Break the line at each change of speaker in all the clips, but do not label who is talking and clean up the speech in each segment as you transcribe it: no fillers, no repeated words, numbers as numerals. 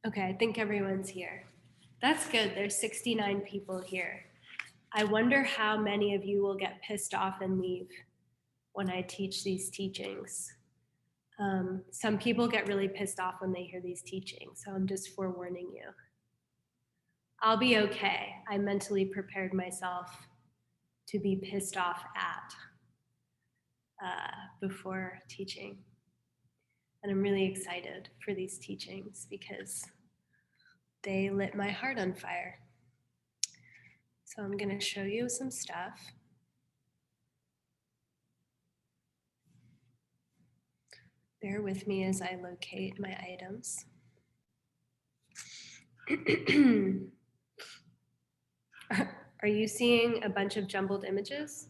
Okay, I think everyone's here. That's good. There's 69 people here. I wonder how many of you will get pissed off and leave when I teach these teachings. Some people get really pissed off when they hear these teachings, so I'm just forewarning you. I'll be okay. I mentally prepared myself to be pissed off at before teaching. And I'm really excited for these teachings because they lit my heart on fire. So I'm going to show you some stuff. Bear with me as I locate my items. Are you seeing a bunch of jumbled images?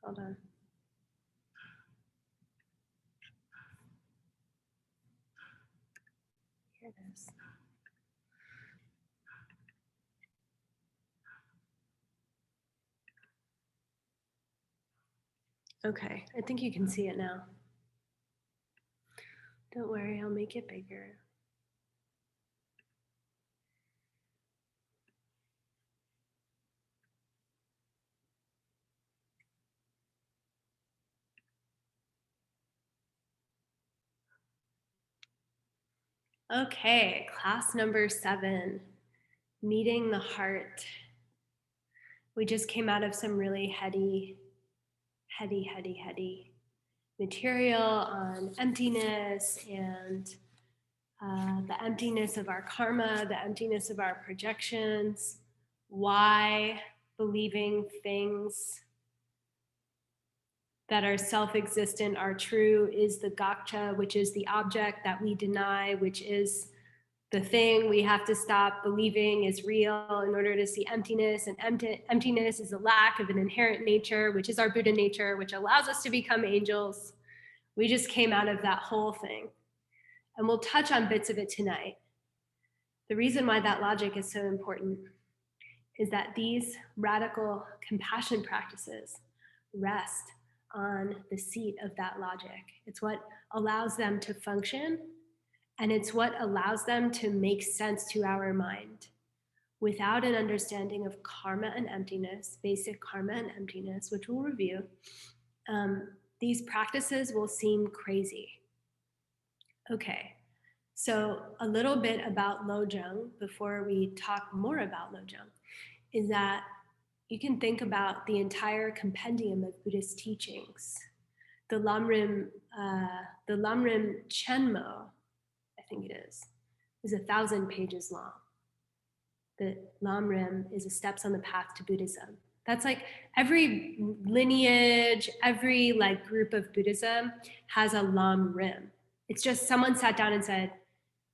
Hold on. Here it is. Okay, I think you can see it now. Don't worry, I'll make it bigger. Okay, class number 7, meeting the heart. We just came out of some really heady material on emptiness and the emptiness of our karma, the emptiness of our projections, why believing things that are self-existent are true is the gakcha, which is the object that we deny, which is the thing we have to stop believing is real in order to see emptiness. And emptiness is a lack of an inherent nature, which is our Buddha nature, which allows us to become angels. We just came out of that whole thing. And we'll touch on bits of it tonight. The reason why that logic is so important is that these radical compassion practices rest on the seat of that logic. It's what allows them to function, and it's what allows them to make sense to our mind. Without an understanding of karma and emptiness, basic karma and emptiness, which we'll review, these practices will seem crazy. Okay, so a little bit about Lojong before we talk more about Lojong is that you can think about the entire compendium of Buddhist teachings. The Lamrim Chenmo, I think it is 1,000 pages long. The Lamrim is a Steps on the Path to Buddhism. That's like every lineage, every like group of Buddhism has a Lamrim. It's just someone sat down and said,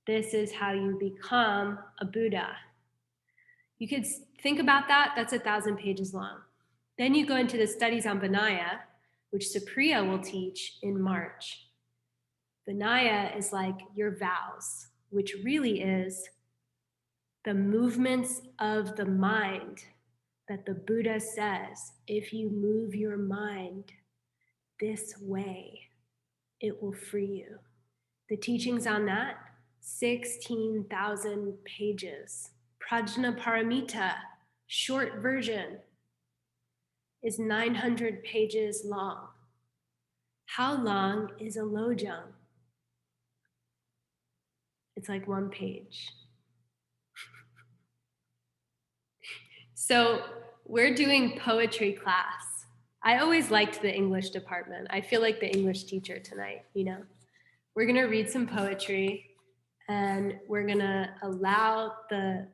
this is how you become a Buddha. You could think about that, that's 1,000 pages long. Then you go into the studies on Vinaya, which Supriya will teach in March. Vinaya is like your vows, which really is the movements of the mind that the Buddha says, if you move your mind this way, it will free you. The teachings on that, 16,000 pages. Prajnaparamita, short version, is 900 pages long. How long is a Lojong? It's like 1 page. So we're doing poetry class. I always liked the English department. I feel like the English teacher tonight, you know. We're gonna read some poetry and we're gonna allow the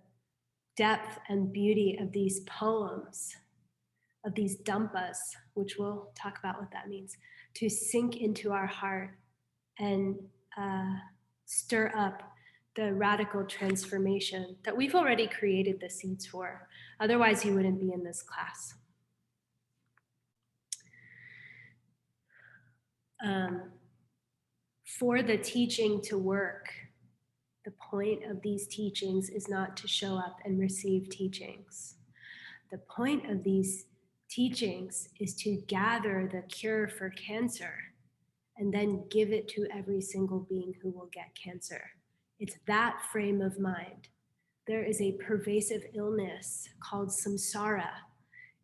depth and beauty of these poems, of these dhampas, which we'll talk about what that means, to sink into our heart and stir up the radical transformation that we've already created the seeds for. Otherwise, you wouldn't be in this class. For the teaching to work, the point of these teachings is not to show up and receive teachings. The point of these teachings is to gather the cure for cancer and then give it to every single being who will get cancer. It's that frame of mind. There is a pervasive illness called samsara,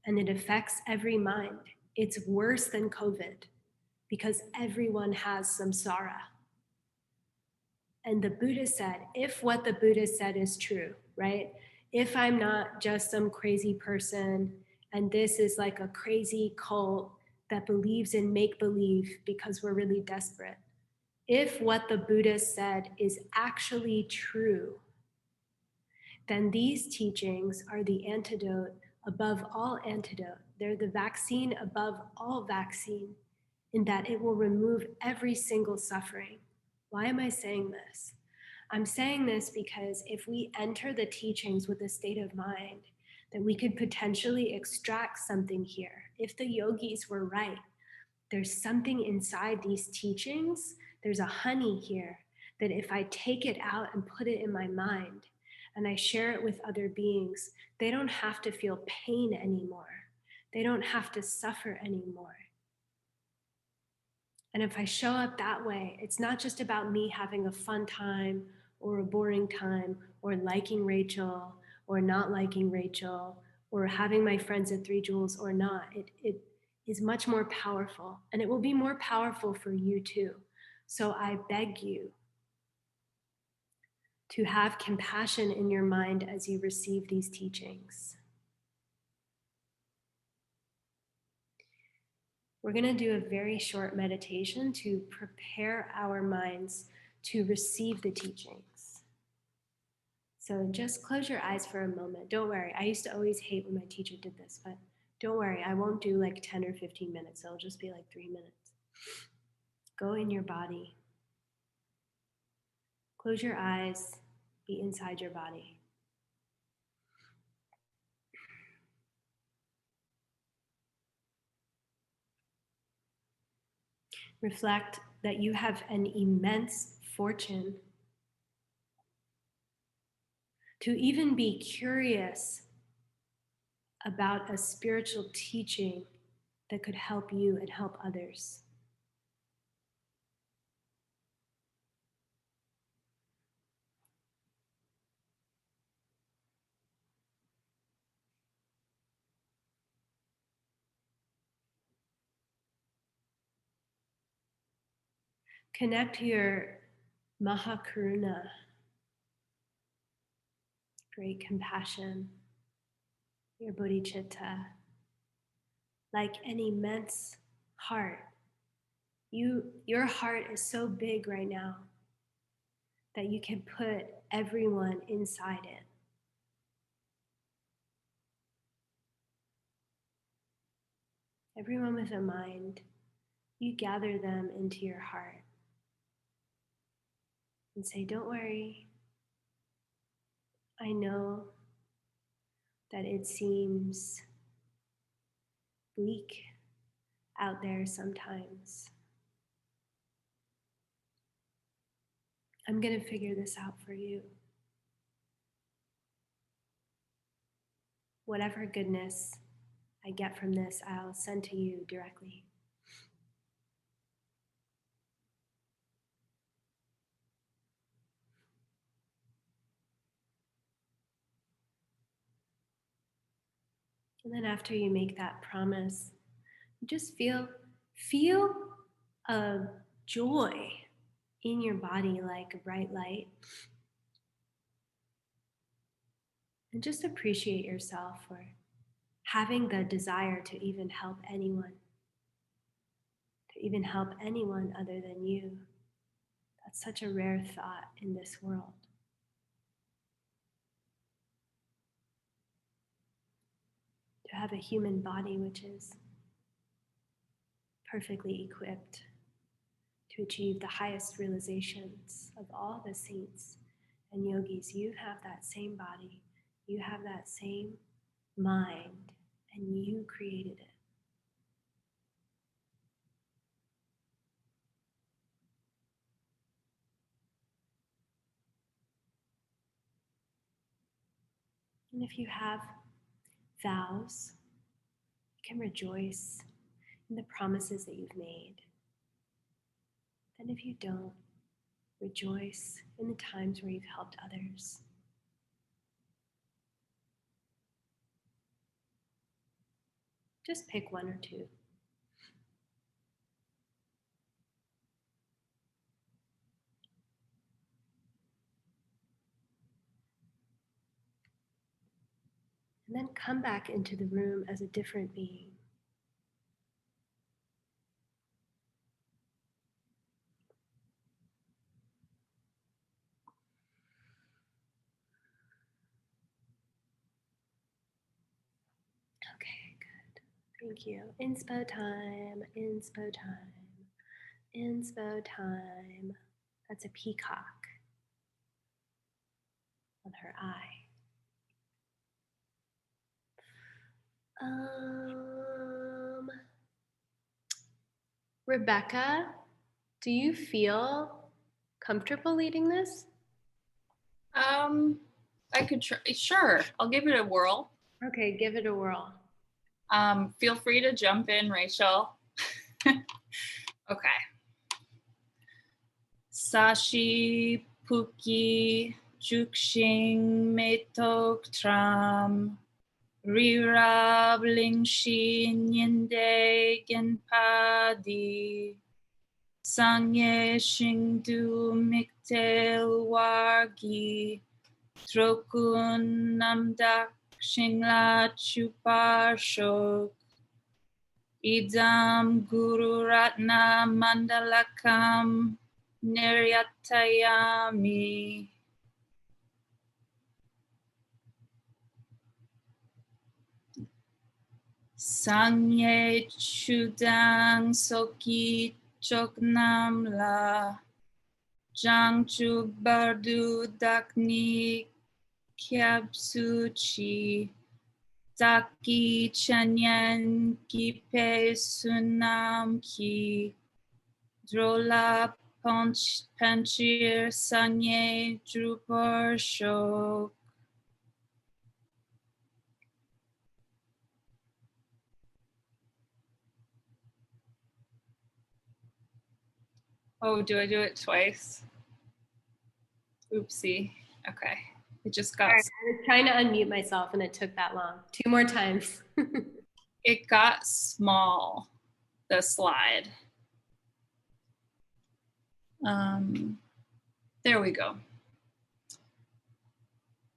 and it affects every mind. It's worse than COVID because everyone has samsara. And the Buddha said, if what the Buddha said is true, right? If I'm not just some crazy person and this is like a crazy cult that believes in make believe because we're really desperate, if what the Buddha said is actually true, then these teachings are the antidote above all antidote. They're the vaccine above all vaccine, in that it will remove every single suffering. Why am I saying this? I'm saying this because if we enter the teachings with a state of mind that we could potentially extract something here, if the yogis were right, there's something inside these teachings, there's a honey here that if I take it out and put it in my mind and I share it with other beings, they don't have to feel pain anymore. They don't have to suffer anymore. And if I show up that way, it's not just about me having a fun time or a boring time or liking Rachel or not liking Rachel or having my friends at 3 Jewels or not. It is much more powerful, and it will be more powerful for you too. So I beg you to have compassion in your mind as you receive these teachings. We're going to do a very short meditation to prepare our minds to receive the teachings. So just close your eyes for a moment. Don't worry. I used to always hate when my teacher did this, but don't worry. I won't do like 10 or 15 minutes. It'll just be like 3 minutes. Go in your body. Close your eyes. Be inside your body. Reflect that you have an immense fortune to even be curious about a spiritual teaching that could help you and help others. Connect to your Mahakaruna, great compassion, your bodhicitta, like an immense heart. Your heart is so big right now that you can put everyone inside it. Everyone with a mind, you gather them into your heart and say, don't worry. I know that it seems bleak out there sometimes. I'm going to figure this out for you. Whatever goodness I get from this, I'll send to you directly. And then after you make that promise, just feel a joy in your body like a bright light. And just appreciate yourself for having the desire to even help anyone other than you. That's such a rare thought in this world. To have a human body which is perfectly equipped to achieve the highest realizations of all the saints and yogis. You have that same body, you have that same mind, and you created it. And if you have vows, you can rejoice in the promises that you've made. And if you don't, rejoice in the times where you've helped others. Just pick one or two. And then come back into the room as a different being. Okay, good. Thank you. Inspo time, inspo time, inspo time. That's a peacock on her eye. Rebecca, do you feel comfortable leading this?
I could try. Sure, I'll give it a whirl.
Okay, give it a whirl.
Feel free to jump in, Rachel. Okay. Sashi Puki Jukshin Metok Tram Rirab Lingshin Yende Genpadi Sangye Shingdu Miktel Wargi Trokun Namdak Shingla Chupar Shok Idam Guru Ratna Mandalakam Niryatayami. Sangye Chudang Soki Choknam La Jangchu Bardu Dakni Kyabsuchi Daki Chanyan Kipe Sunam Ki Drola Panchir Sanye Drupar Shok. Oh, do I do it twice? Oopsie. Okay. It just got.
All right, I was trying to unmute myself and it took that long. 2 more times.
It got small, the slide. There we go.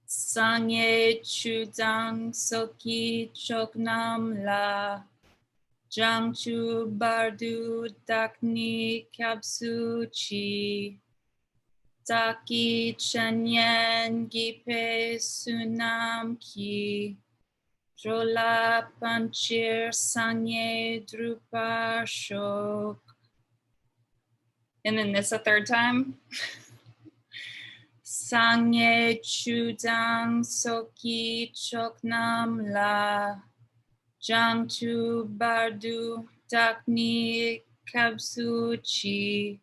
Sangye Chudang Soki Choknam La Jangchu Bardu Dakni Kapsu Chi Daki Chanyan Gipe Sunam Ki Drola Panchir Sanye Drupar Shok. And then this a third time. Sangye Chudang Soki Choknam La Jangchu Bardu Dakni Kabsu Chi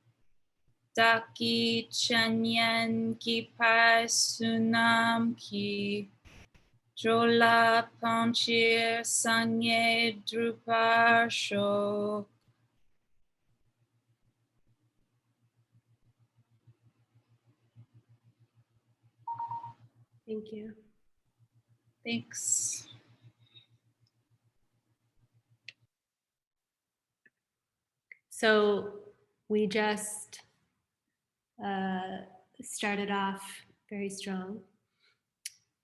Daki Chanyan Kipai Sunam Ki Drola Panchir Sangye Drupar Shok.
Thank you.
Thanks.
So we just started off very strong.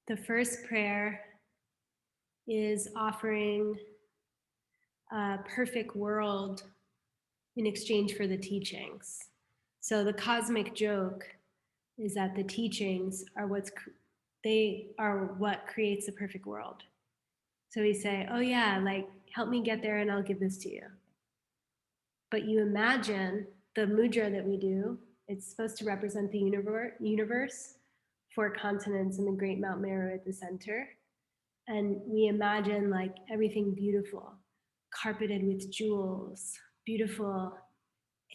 The first prayer is offering a perfect world in exchange for the teachings. So the cosmic joke is that the teachings are what creates the perfect world. So we say, oh yeah, like help me get there and I'll give this to you. But you imagine the mudra that we do, it's supposed to represent the universe, 4 continents and the great Mount Meru at the center. And we imagine like everything beautiful, carpeted with jewels, beautiful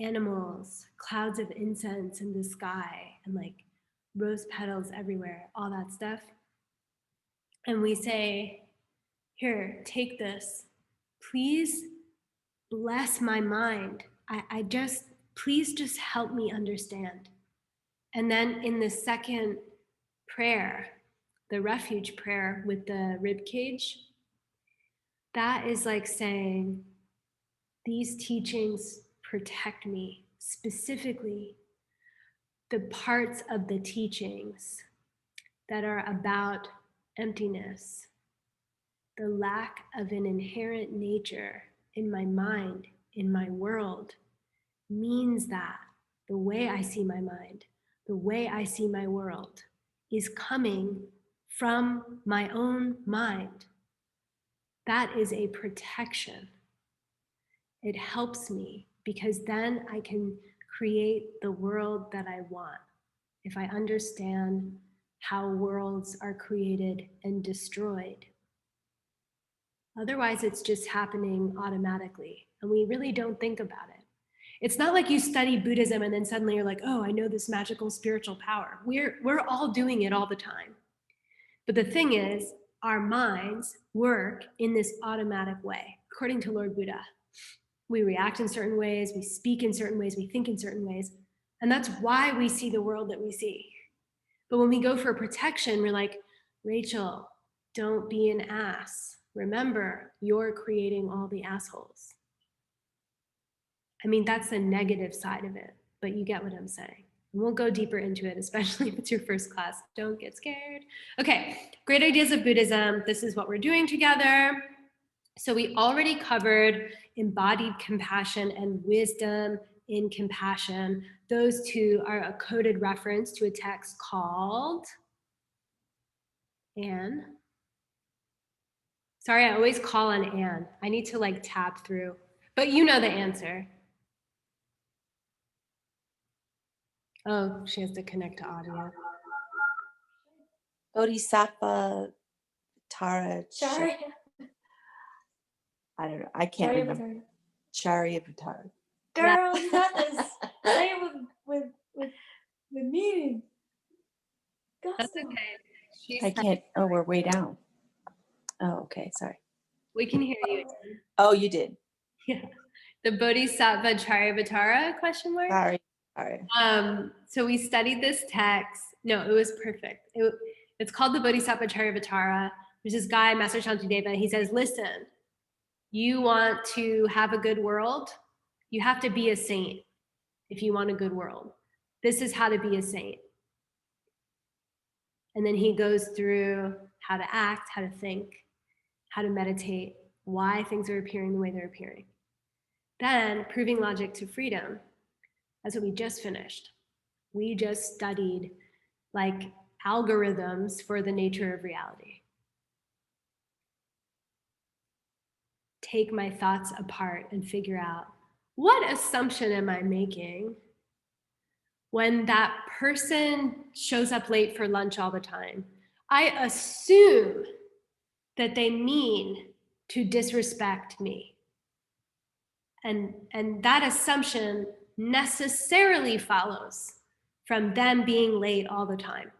animals, clouds of incense in the sky, and like rose petals everywhere, all that stuff. And we say, here, take this. Please bless my mind. I just Please just help me understand. And then in the second prayer, the refuge prayer with the rib cage, that is like saying, these teachings protect me, specifically the parts of the teachings that are about emptiness, the lack of an inherent nature in my mind, in my world, means that the way I see my mind, the way I see my world is coming from my own mind. That is a protection. It helps me because then I can create the world that I want. If I understand how worlds are created and destroyed. Otherwise, it's just happening automatically, and we really don't think about it. It's not like you study Buddhism and then suddenly you're like, oh, I know this magical spiritual power. We're all doing it all the time. But the thing is, our minds work in this automatic way, according to Lord Buddha. We react in certain ways, we speak in certain ways, we think in certain ways, and that's why we see the world that we see. But when we go for protection, we're like, Rachel, don't be an ass. Remember, you're creating all the assholes. I mean, that's the negative side of it, but you get what I'm saying. And we'll go deeper into it, especially if it's your first class. Don't get scared. Okay, great ideas of Buddhism. This is what we're doing together. So we already covered embodied compassion and wisdom in compassion. Those two are a coded reference to a text called Anne. Sorry, I always call on Anne. I need to like tab through, but you know the answer. Oh, she has to connect to audio.
Bodhisattva Tara.
Sorry.
I don't know. I can't remember. Charyavatara.
Girl, you got this. Say it with meaning.
That's okay.
I can't. Oh, we're way down. Oh, okay. Sorry.
We can hear you.
Oh, you did.
Yeah. The Bodhisattva Charyavatara question mark?
Sorry.
So we studied this text. No, it was perfect. It's called the Bodhisattva Charyavatara. There's this guy, Master Shantideva. He says, listen, you want to have a good world? You have to be a saint if you want a good world. This is how to be a saint. And then he goes through how to act, how to think, how to meditate, why things are appearing the way they're appearing. Then proving logic to freedom. That's what we just finished. We just studied like algorithms for the nature of reality. Take my thoughts apart and figure out, what assumption am I making when that person shows up late for lunch all the time? I assume that they mean to disrespect me. And that assumption necessarily follows from them being late all the time.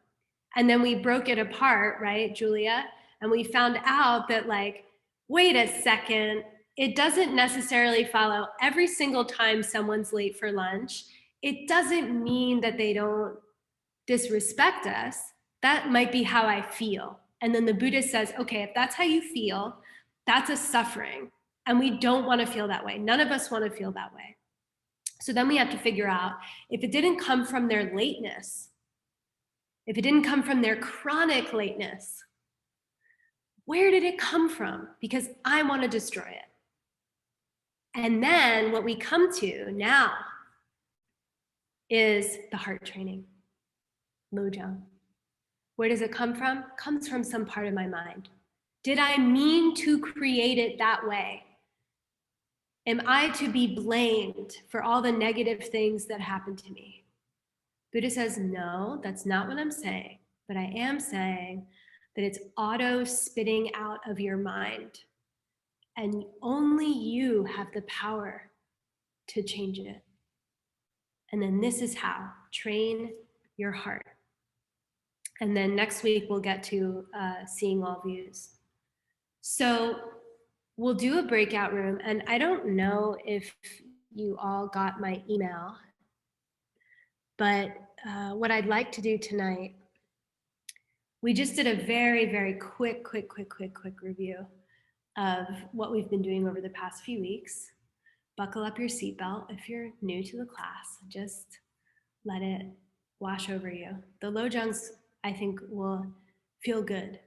And then we broke it apart, right, Julia? And we found out that like, wait a second, it doesn't necessarily follow every single time someone's late for lunch. It doesn't mean that they don't disrespect us. That might be how I feel. And then the Buddha says, okay, if that's how you feel, that's a suffering. And we don't want to feel that way. None of us want to feel that way. So then we have to figure out, if it didn't come from their lateness, if it didn't come from their chronic lateness, where did it come from? Because I want to destroy it. And then what we come to now is the heart training, Lojong. Where does it come from? It comes from some part of my mind. Did I mean to create it that way? Am I to be blamed for all the negative things that happened to me? Buddha says, no, that's not what I'm saying. But I am saying that it's auto spitting out of your mind. And only you have the power to change it. And then this is how, train your heart. And then next week we'll get to seeing all views. So we'll do a breakout room. And I don't know if you all got my email. But what I'd like to do tonight, we just did a very, very quick review of what we've been doing over the past few weeks. Buckle up your seatbelt if you're new to the class. Just let it wash over you. The Lojangs, I think, will feel good,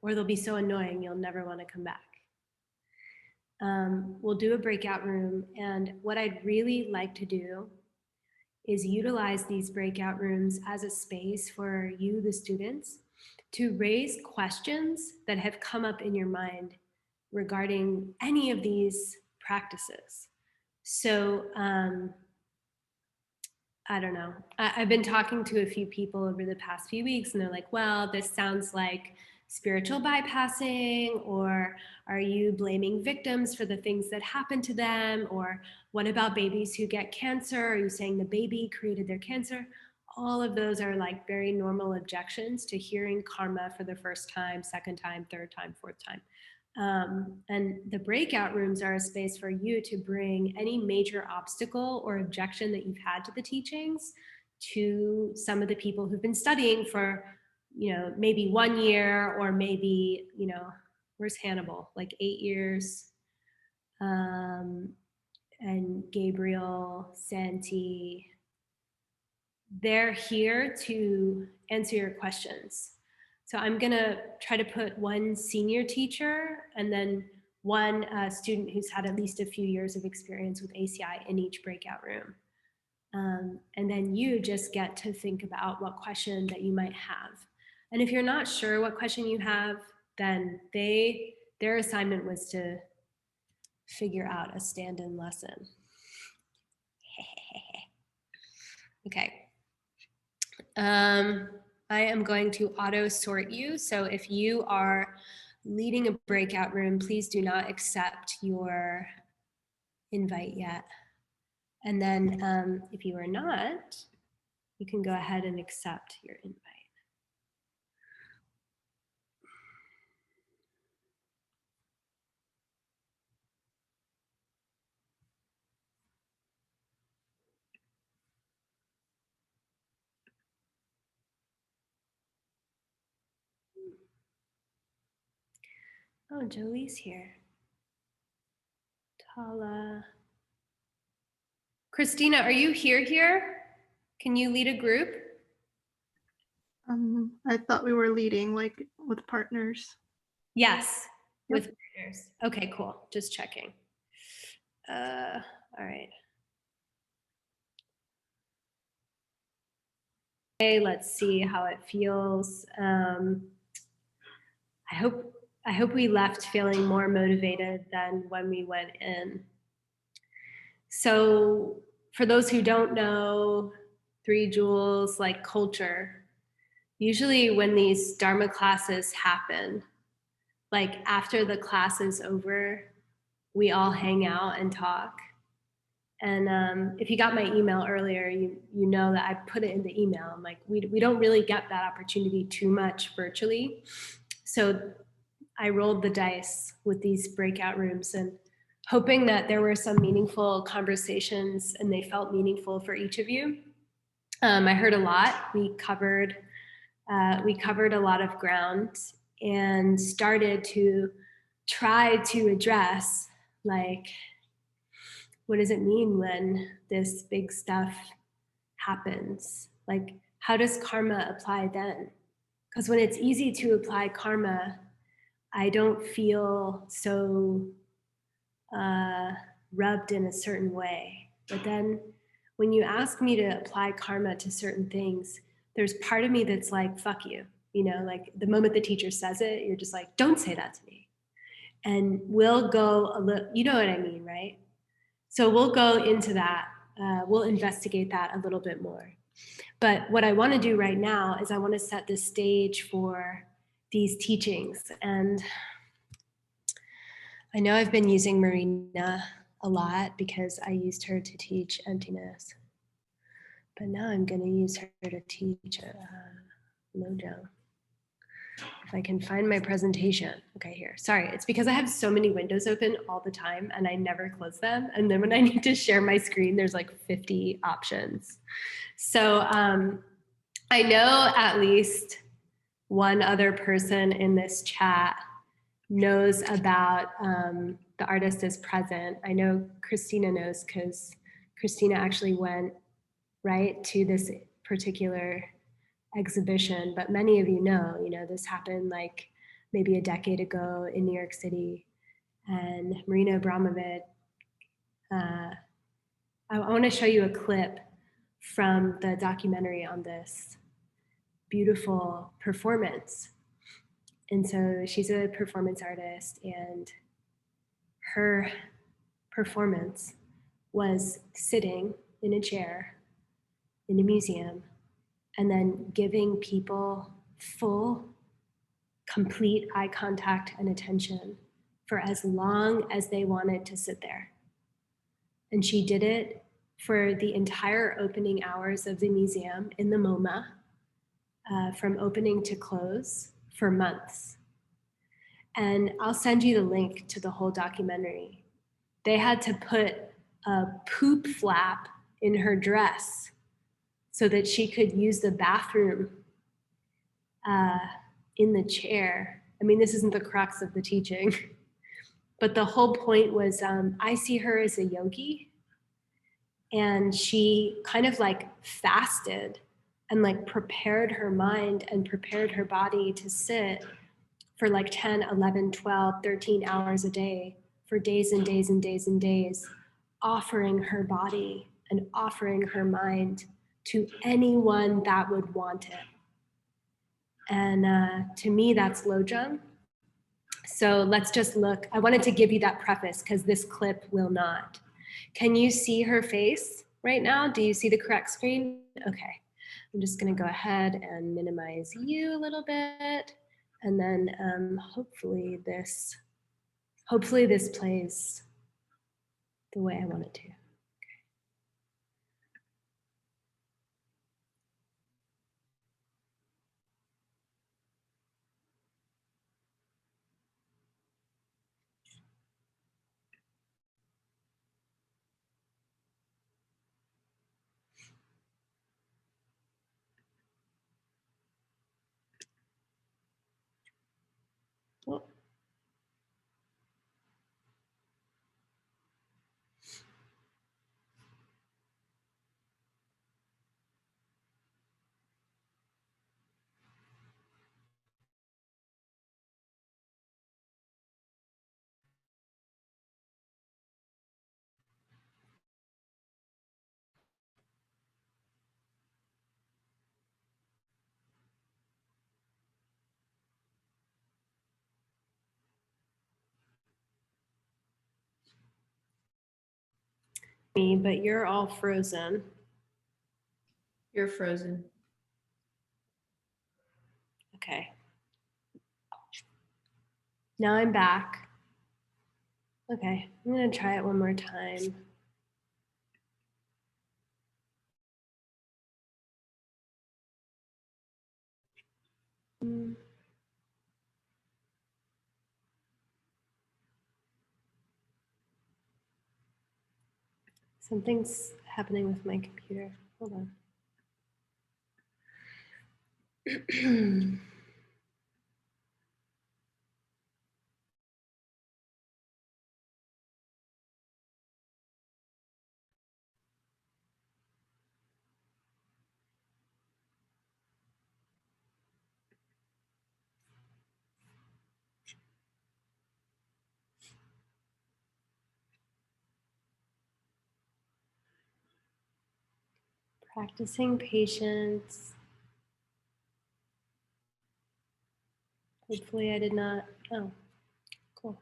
or they'll be so annoying you'll never want to come back. We'll do a breakout room, and what I'd really like to do is utilize these breakout rooms as a space for you, the students, to raise questions that have come up in your mind regarding any of these practices. So I don't know. I've been talking to a few people over the past few weeks, and they're like, well, this sounds like spiritual bypassing, or are you blaming victims for the things that happen to them? Or what about babies who get cancer? Are you saying the baby created their cancer? All of those are like very normal objections to hearing karma for the first time, second time, third time, fourth time. And the breakout rooms are a space for you to bring any major obstacle or objection that you've had to the teachings to some of the people who've been studying for, maybe 1 year, or maybe, where's Hannibal? Like 8 years. And Gabriel, Santi, they're here to answer your questions. So I'm gonna try to put one senior teacher and then one student who's had at least a few years of experience with ACI in each breakout room. And then you just get to think about what question that you might have. And if you're not sure what question you have, then their assignment was to figure out a stand-in lesson. Okay. I am going to auto sort you. So if you are leading a breakout room, please do not accept your invite yet. And then if you are not, you can go ahead and accept your invite. Oh, Jolie's here. Tala. Christina, are you here? Can you lead a group?
I thought we were leading like with partners.
Yes, with partners. Okay, cool. Just checking. All right. Okay, let's see how it feels. I hope we left feeling more motivated than when we went in. So for those who don't know, 3 Jewels, like culture, usually when these Dharma classes happen, like after the class is over, we all hang out and talk. And if you got my email earlier, you know that I put it in the email. I'm like, we don't really get that opportunity too much virtually. So I rolled the dice with these breakout rooms and hoping that there were some meaningful conversations and they felt meaningful for each of you. I heard a lot. We covered a lot of ground and started to try to address, like, what does it mean when this big stuff happens? Like, how does karma apply then? Because when it's easy to apply karma, I don't feel so rubbed in a certain way. But then when you ask me to apply karma to certain things, there's part of me that's like, fuck you. Like the moment the teacher says it, you're just like, don't say that to me. And we'll go a little, you know what I mean, right? So we'll go into that. We'll investigate that a little bit more. But what I want to do right now is I want to set the stage for these teachings. And I know I've been using Marina a lot because I used her to teach emptiness. But now I'm going to use her to teach Lojong. If I can find my presentation. Okay, here. Sorry, it's because I have so many windows open all the time and I never close them. And then when I need to share my screen, there's like 50 options. So I know at least one other person in this chat knows about the artist is present. I know Christina knows because Christina actually went right to this particular exhibition, but many of you know, this happened like maybe a decade ago in New York City. And Marina Abramovic, I want to show you a clip from the documentary on this beautiful performance. And so she's a performance artist, and her performance was sitting in a chair in a museum and then giving people full, complete eye contact and attention for as long as they wanted to sit there. And she did it for the entire opening hours of the museum in the MoMA, from opening to close for months. And I'll send you the link to the whole documentary. They had to put a poop flap in her dress so that she could use the bathroom in the chair. I mean, this isn't the crux of the teaching, but the whole point was I see her as a yogi, and she kind of like fasted and like prepared her mind and prepared her body to sit for like 10, 11, 12, 13 hours a day for days and days and days and days, offering her body and offering her mind to anyone that would want it. And to me, that's Lojong. So let's just look. I wanted to give you that preface because this clip will not. Can you see her face right now? Do you see the correct screen? Okay. I'm just going to go ahead and minimize you a little bit. And then hopefully this plays the way I want it to. Well, me, but you're all frozen.
You're frozen.
Okay. Now I'm back. Okay, I'm gonna try it one more time. Something's happening with my computer. Hold on. Practicing patience. Hopefully I did not, oh, cool.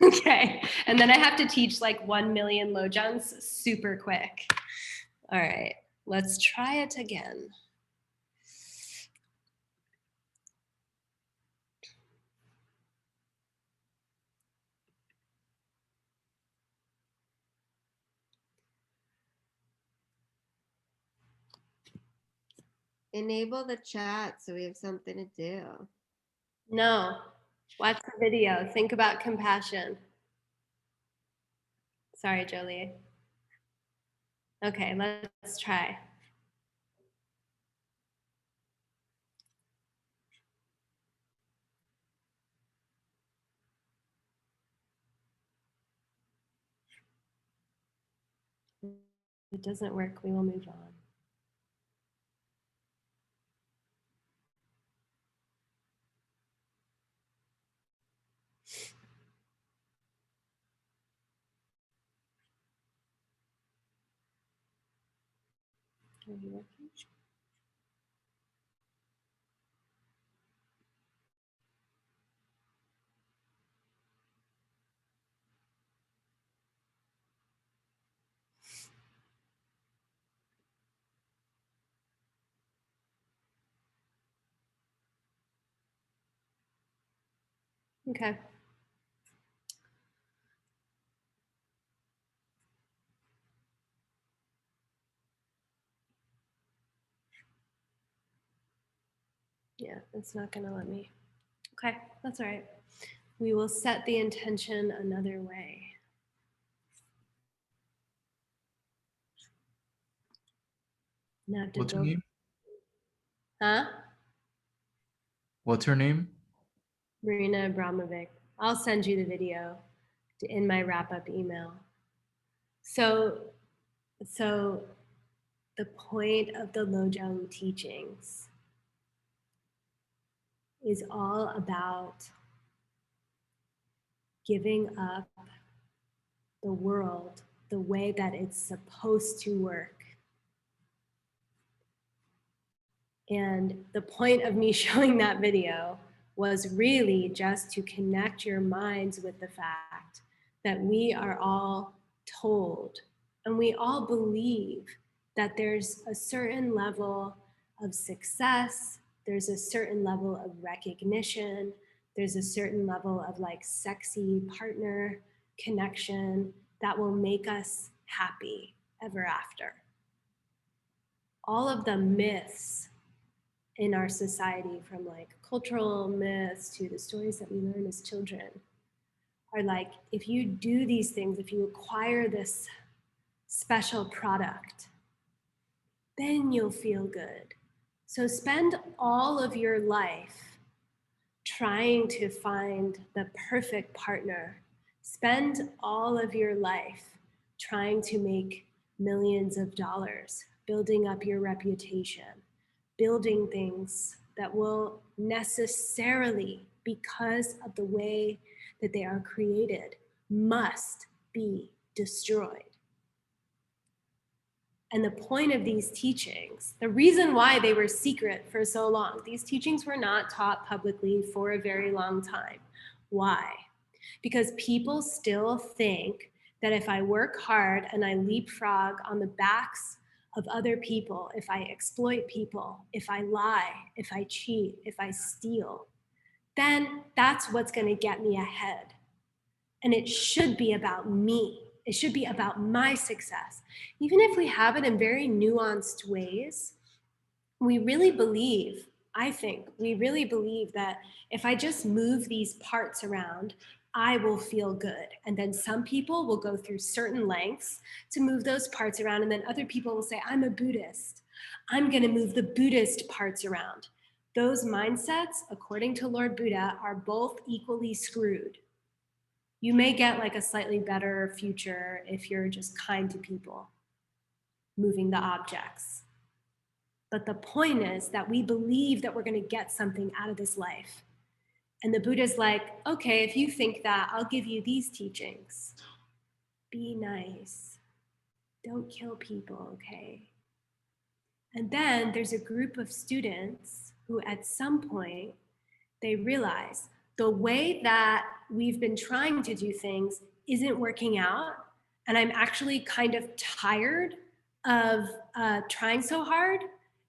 Okay, and then I have to teach like 1 million Lojungs super quick. All right, let's try it again.
Enable the chat so we have something to do.
No, watch the video. Think about compassion. Sorry, Jolie. Okay, let's try. If it doesn't work, we will move on. Are you working? Okay. Yeah, it's not gonna let me. Okay, that's all right. We will set the intention another way. Now to
What's her
go.
name?
Huh?
What's her name?
Marina Abramovic. I'll send you the video in my wrap-up email. So the point of the Lojong teachings is all about giving up the world the way that it's supposed to work. And the point of me showing that video was really just to connect your minds with the fact that we are all told and we all believe that there's a certain level of success, there's a certain level of recognition, there's a certain level of like sexy partner connection that will make us happy ever after. All of the myths in our society, from like cultural myths to the stories that we learn as children, are like, if you do these things, if you acquire this special product, then you'll feel good. So spend all of your life trying to find the perfect partner. Spend all of your life trying to make millions of dollars, building up your reputation, building things that will necessarily, because of the way that they are created, must be destroyed. And the point of these teachings, the reason why they were secret for so long, these teachings were not taught publicly for a very long time. Why? Because people still think that if I work hard and I leapfrog on the backs of other people, if I exploit people, if I lie, if I cheat, if I steal, then that's what's going to get me ahead. And it should be about me. It should be about my success. Even if we have it in very nuanced ways, we really believe, I think, we really believe that if I just move these parts around, I will feel good. And then some people will go through certain lengths to move those parts around. And then other people will say, I'm a Buddhist. I'm going to move the Buddhist parts around. Those mindsets, according to Lord Buddha, are both equally screwed. You may get like a slightly better future if you're just kind to people, moving the objects. But the point is that we believe that we're going to get something out of this life. And the Buddha's like, okay, if you think that, I'll give you these teachings. Be nice. Don't kill people, okay? And then there's a group of students who at some point, they realize the way that we've been trying to do things isn't working out. And I'm actually kind of tired of trying so hard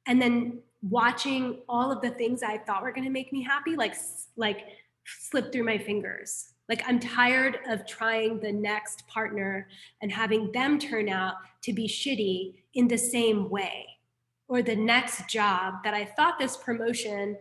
and then watching all of the things I thought were going to make me happy, like slip through my fingers. Like I'm tired of trying the next partner and having them turn out to be shitty in the same way, or the next job that I thought this promotion,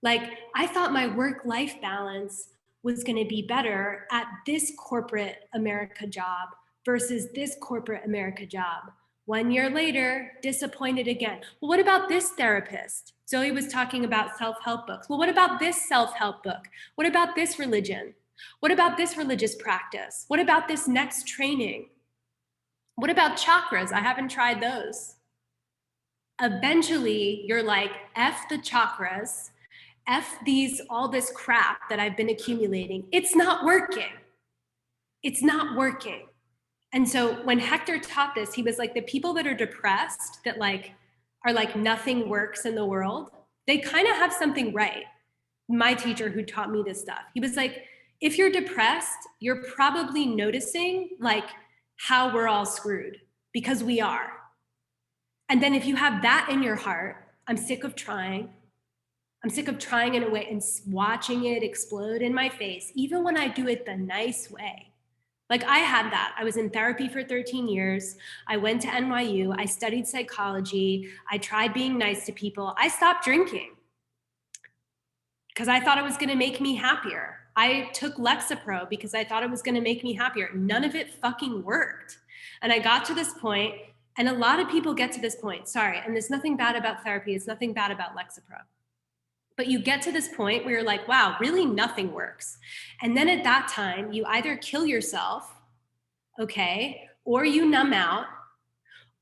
like I thought my work-life balance was going to be better at this corporate America job versus this corporate America job. 1 year later, disappointed again. Well, what about this therapist? Zoe was talking about self-help books. Well, what about this self-help book? What about this religion? What about this religious practice? What about this next training? What about chakras? I haven't tried those. Eventually, you're like, F the chakras, F all this crap that I've been accumulating. It's not working. It's not working. And so when Hector taught this, he was like, the people that are depressed, that like are like nothing works in the world, they kind of have something right. My teacher who taught me this stuff, he was like, if you're depressed, you're probably noticing like how we're all screwed, because we are. And then if you have that in your heart, I'm sick of trying. I'm sick of trying in a way and watching it explode in my face, even when I do it the nice way. Like I had that. I was in therapy for 13 years. I went to NYU. I studied psychology. I tried being nice to people. I stopped drinking because I thought it was going to make me happier. I took Lexapro because I thought it was going to make me happier. None of it fucking worked. And I got to this point, and a lot of people get to this point, sorry, and there's nothing bad about therapy. It's nothing bad about Lexapro. But you get to this point where you're like, wow, really nothing works. And then at that time, you either kill yourself, okay, or you numb out,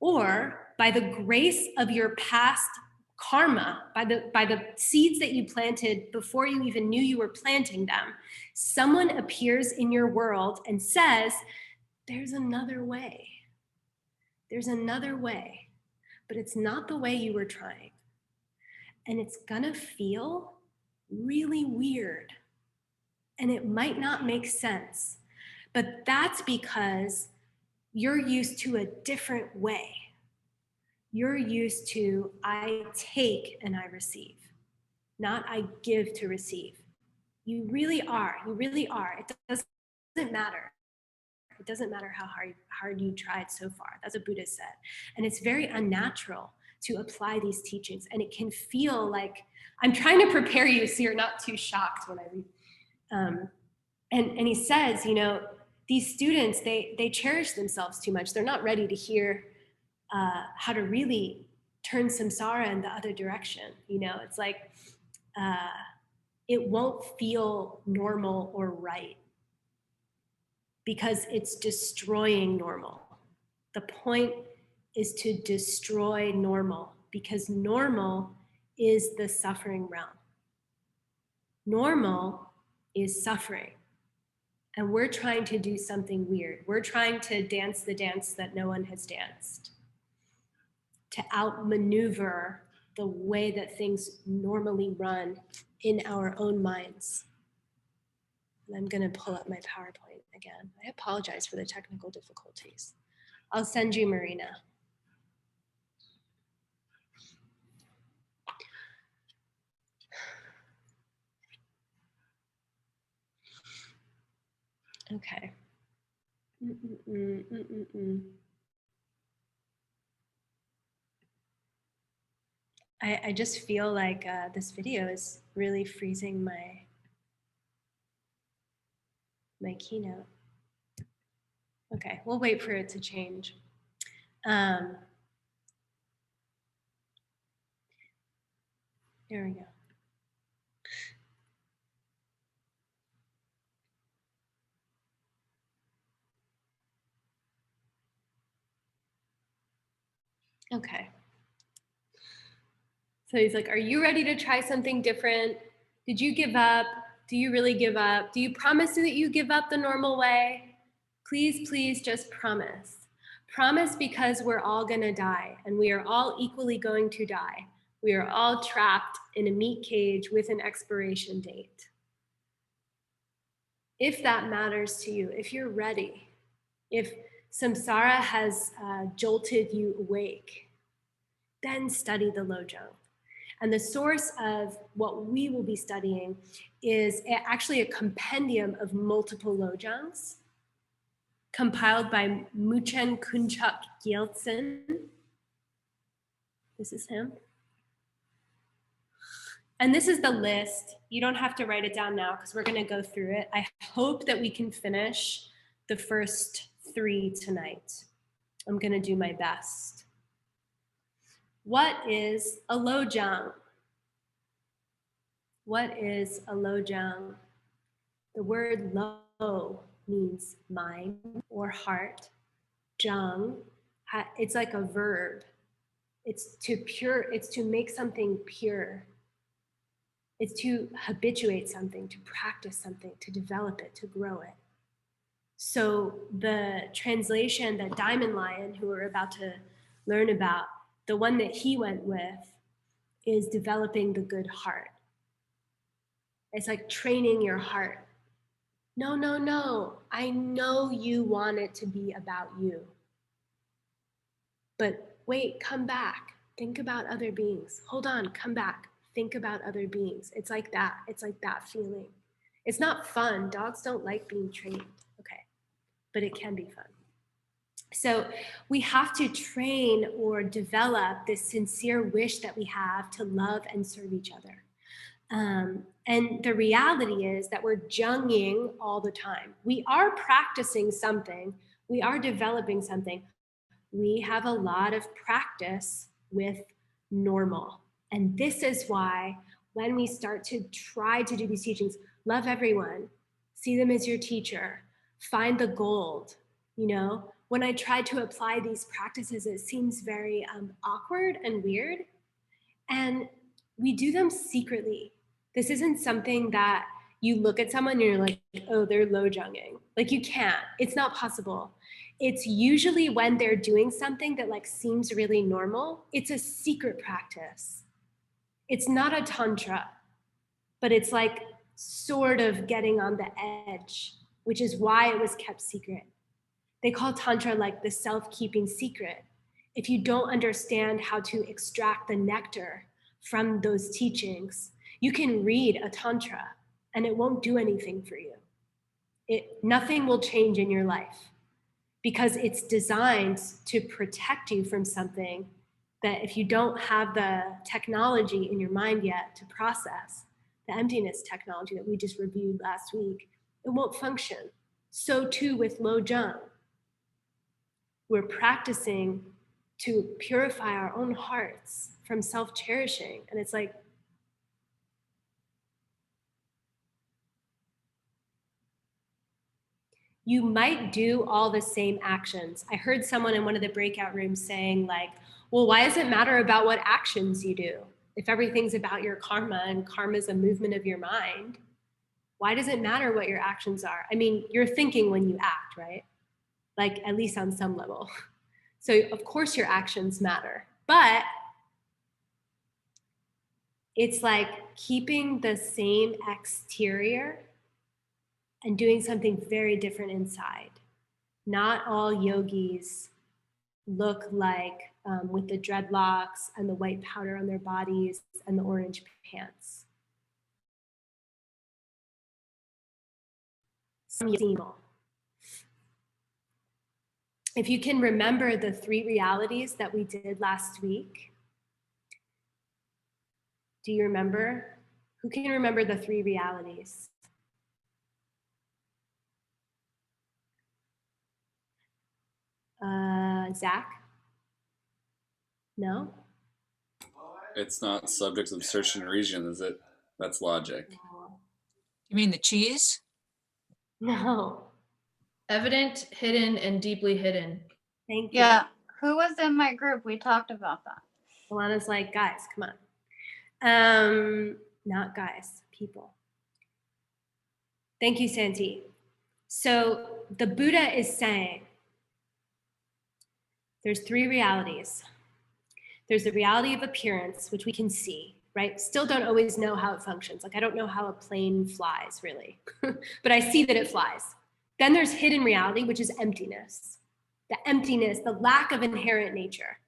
or by the grace of your past karma, by the seeds that you planted before you even knew you were planting them, someone appears in your world and says, there's another way. There's another way, but it's not the way you were trying. And it's gonna feel really weird. And it might not make sense, but that's because you're used to a different way. You're used to, I take and I receive, not I give to receive. You really are, It doesn't matter. It doesn't matter how hard you tried so far. That's what Buddha said. And it's very unnatural to apply these teachings. And it can feel like, I'm trying to prepare you so you're not too shocked when I read. And he says, you know, these students, they cherish themselves too much. They're not ready to hear how to really turn samsara in the other direction. You know, it's like, it won't feel normal or right because it's destroying normal. The point is to destroy normal, because normal is the suffering realm. Normal is suffering. And we're trying to do something weird. We're trying to dance the dance that no one has danced, to outmaneuver the way that things normally run in our own minds. And I'm gonna pull up my PowerPoint again. I apologize for the technical difficulties. I'll send you Marina. Okay. I just feel like this video is really freezing my keynote. Okay, we'll wait for it to change. There we go. Okay. So he's like, are you ready to try something different? Did you give up? Do you really give up? Do you promise that you give up the normal way? Please, please just promise. Promise, because we're all gonna die, and we are all equally going to die. We are all trapped in a meat cage with an expiration date. if that matters to you, if you're ready, if samsara has jolted you awake, then study the Lojong. And the source of what we will be studying is actually a compendium of multiple Lojongs compiled by Muchen Kunchuk Gyeltsen. This is him. And this is the list. You don't have to write it down now because we're going to go through it. I hope that we can finish the first 3 tonight. I'm going to do my best. What is a Lojong? What is a Lojong? The word lo means mind or heart. Jung, it's like a verb. It's to make something pure. It's to habituate something, to practice something, to develop it, to grow it. So the translation that Diamond Lion, who we're about to learn about, the one that he went with is developing the good heart. It's like training your heart. No, no, no. I know you want it to be about you. But wait, come back. Think about other beings. Hold on, come back. Think about other beings. It's like that. It's like that feeling. It's not fun. Dogs don't like being trained. Okay. But it can be fun. So we have to train or develop this sincere wish that we have to love and serve each other. And the reality is that we're junging all the time. We are practicing something. We are developing something. We have a lot of practice with normal. And this is why when we start to try to do these teachings, love everyone, see them as your teacher, find the gold, you know, when I try to apply these practices, it seems very awkward and weird. And we do them secretly. This isn't something that you look at someone and you're like, oh, they're Lojonging. Like you can't, it's not possible. It's usually when they're doing something that like seems really normal, it's a secret practice. It's not a tantra, but it's like sort of getting on the edge, which is why it was kept secret. They call tantra like the self-keeping secret. If you don't understand how to extract the nectar from those teachings, you can read a tantra and it won't do anything for you. Nothing will change in your life because it's designed to protect you from something that if you don't have the technology in your mind yet to process, the emptiness technology that we just reviewed last week, it won't function. So too with Lojong. We're practicing to purify our own hearts from self-cherishing. And it's like, you might do all the same actions. I heard someone in one of the breakout rooms saying like, well, why does it matter about what actions you do? If everything's about your karma and karma is a movement of your mind, why does it matter what your actions are? I mean, you're thinking when you act, right? Like at least on some level. So of course your actions matter, but it's like keeping the same exterior and doing something very different inside. Not all yogis look like with the dreadlocks and the white powder on their bodies and the orange pants. If you can remember the 3 realities that we did last week, do you remember? Who can remember the 3 realities? Zach? No?
It's not subjects of search and region, is it? That's logic.
You mean the cheese?
No.
Evident, hidden, and deeply hidden.
Thank you.
Yeah. Who was in my group? We talked about that.
Alana's like, guys, come on. Not guys, people. Thank you, Santi. So the Buddha is saying there's 3 realities. There's the reality of appearance, which we can see. right? Still don't always know how it functions. Like I don't know how a plane flies really, but I see that it flies. Then there's hidden reality, which is emptiness. The emptiness, the lack of inherent nature.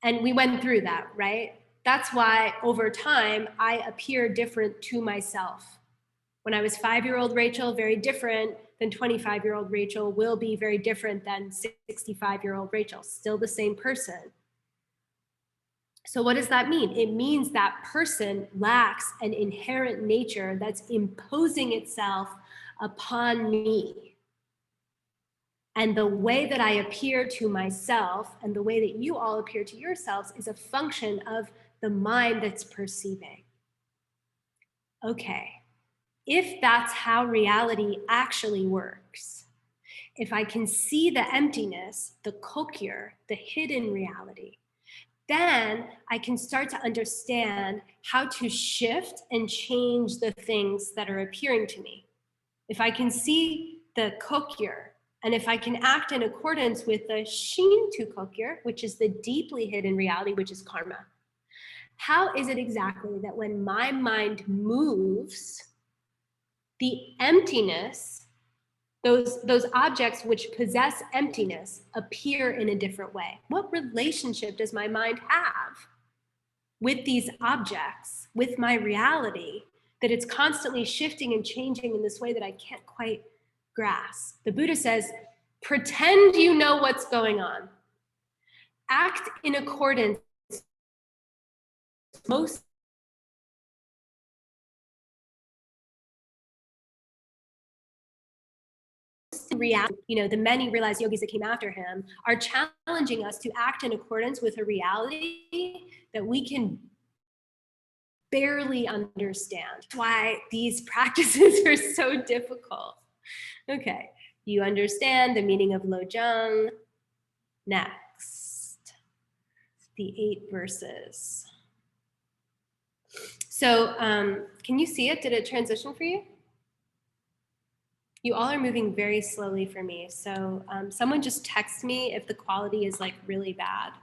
And we went through that, right? That's why over time, I appear different to myself. When I was 5-year-old Rachel, very different than 25-year-old Rachel, will be very different than 65-year-old Rachel, still the same person. So what does that mean? It means that person lacks an inherent nature that's imposing itself upon me. And the way that I appear to myself and the way that you all appear to yourselves is a function of the mind that's perceiving. Okay, if that's how reality actually works, if I can see the emptiness, the kokyur, the hidden reality, then I can start to understand how to shift and change the things that are appearing to me. If I can see the kokyur, and if I can act in accordance with the shintu kokyur, which is the deeply hidden reality, which is karma, how is it exactly that when my mind moves, the emptiness, those objects which possess emptiness appear in a different way? What relationship does my mind have with these objects, with my reality, that it's constantly shifting and changing in this way that I can't quite grasp? The Buddha says, pretend you know what's going on. Act in accordance most reality. You know, the many realized yogis that came after him are challenging us to act in accordance with a reality that we can barely understand. That's why these practices are so difficult. Okay, you understand the meaning of Lojong. Next, the 8 verses. So can you see it? Did it transition for you? You all are moving very slowly for me. So someone just text me if the quality is like really bad.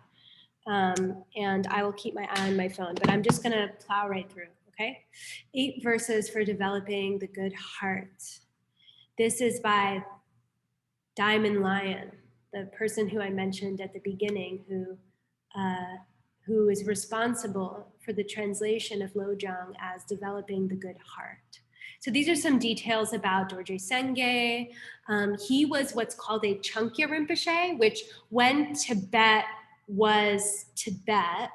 And I will keep my eye on my phone, but I'm just gonna plow right through, okay? 8 verses for developing the good heart. This is by Diamond Lion, the person who I mentioned at the beginning, who is responsible for the translation of Lojong as developing the good heart. So these are some details about Dorje Senge. He was what's called a Chunkya Rinpoche, which when Tibet was Tibet,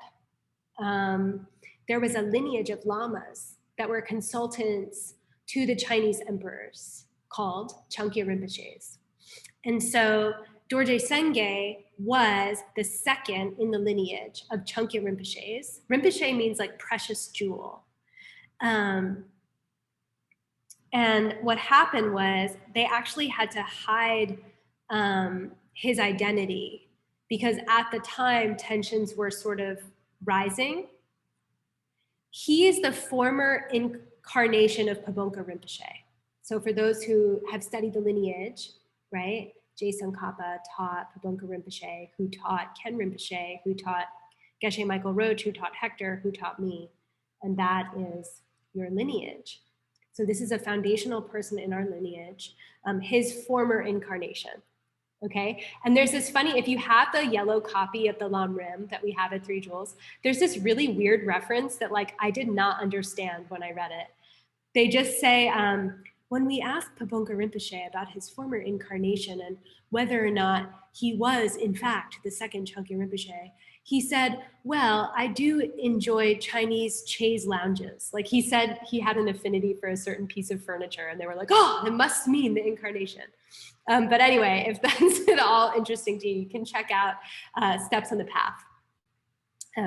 there was a lineage of lamas that were consultants to the Chinese emperors called Chunkya Rinpoches. And so Dorje Senge was the second in the lineage of Chunkya Rinpoches. Rinpoche means like precious jewel. And what happened was they actually had to hide his identity because at the time tensions were sort of rising. He is the former incarnation of Pabonka Rinpoche. So for those who have studied the lineage, right? Jason Kappa taught Pabonka Rinpoche, who taught Ken Rinpoche, who taught Geshe Michael Roach, who taught Hector, who taught me. And that is your lineage. So this is a foundational person in our lineage, his former incarnation, okay? And there's this funny, if you have the yellow copy of the Lam Rim that we have at 3 Jewels, there's this really weird reference that like I did not understand when I read it. They just say, when we asked Pabonka Rinpoche about his former incarnation and whether or not he was in fact the second Chunkya Rinpoche, he said, well, I do enjoy Chinese chaise lounges. Like he said he had an affinity for a certain piece of furniture and they were like, oh, it must mean the incarnation. But anyway, if that's at all interesting to you, you can check out Steps on the Path.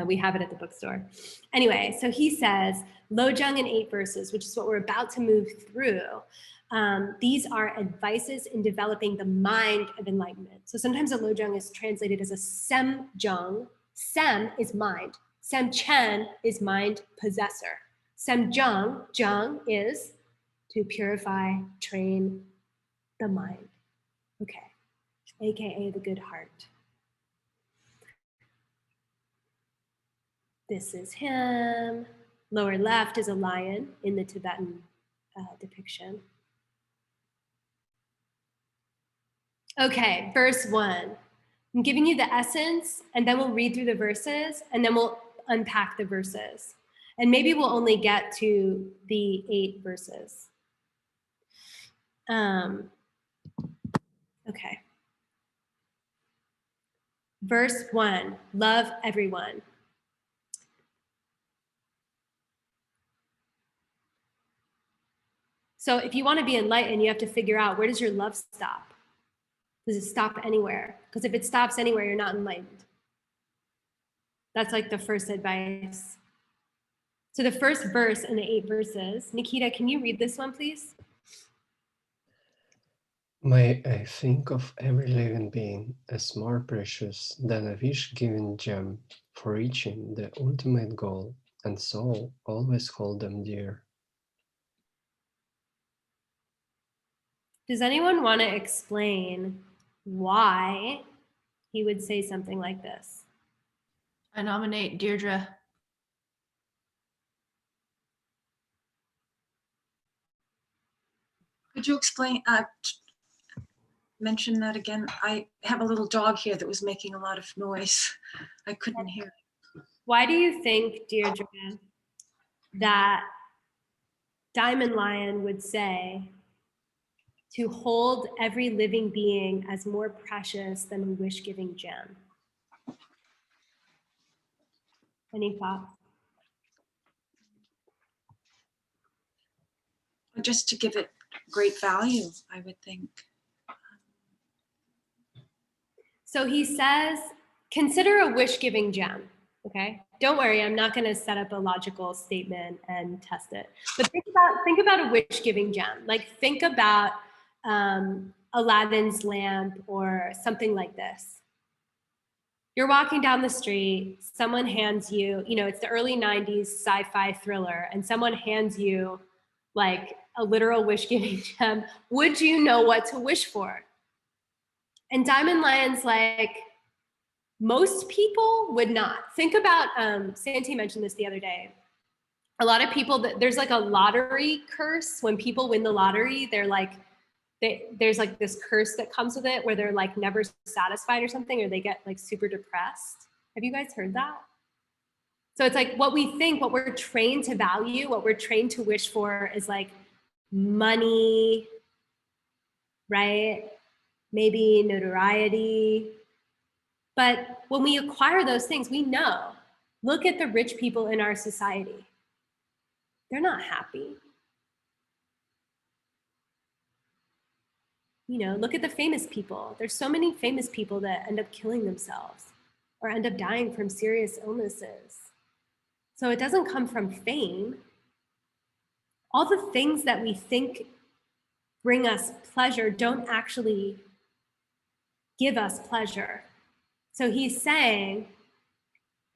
We have it at the bookstore. Anyway, so he says, Lojong in 8 verses, which is what we're about to move through. These are advices in developing the mind of enlightenment. So sometimes a Lojong is translated as a Semjong. Sem is mind. Semchen is mind possessor. Semjong, Jung is to purify, train the mind. Okay, AKA the good heart. This is him. Lower left is a lion in the Tibetan depiction. Okay, verse 1. I'm giving you the essence, and then we'll read through the verses, and then we'll unpack the verses. And maybe we'll only get to the 8 verses. Okay. Verse 1, love everyone. So if you want to be enlightened, you have to figure out, where does your love stop? Does it stop anywhere? Because if it stops anywhere, you're not enlightened. That's like the first advice. So the first verse in the 8 verses, Nikita, can you read this one, please?
May I think of every living being as more precious than a wish-giving gem for reaching the ultimate goal, and so always hold them dear.
Does anyone want to explain why he would say something like this?
I nominate Deirdre.
Could you explain, mention that again? I have a little dog here that was making a lot of noise. I couldn't hear.
Why do you think, Deirdre, that Diamond Lion would say to hold every living being as more precious than a wish-giving gem? Any thoughts?
Just to give it great value, I would think.
So he says, consider a wish-giving gem, okay? Don't worry, I'm not gonna set up a logical statement and test it. But think about a wish-giving gem. Like think about Aladdin's lamp or something like this. You're walking down the street, someone hands you, it's the early 90s sci-fi thriller, and someone hands you like a literal wish-giving gem. Would you know what to wish for? And Diamond Lion's like, most people would not. Think about, Santi mentioned this the other day. A lot of people, there's like a lottery curse. When people win the lottery, they're like, there's like this curse that comes with it where they're like never satisfied or something, or they get like super depressed. Have you guys heard that? So it's like what we think, what we're trained to value, what we're trained to wish for is like money, right? Maybe notoriety. But when we acquire those things, we know, look at the rich people in our society. They're not happy. Look at the famous people. There's so many famous people that end up killing themselves or end up dying from serious illnesses. So it doesn't come from fame. All the things that we think bring us pleasure don't actually give us pleasure. So he's saying,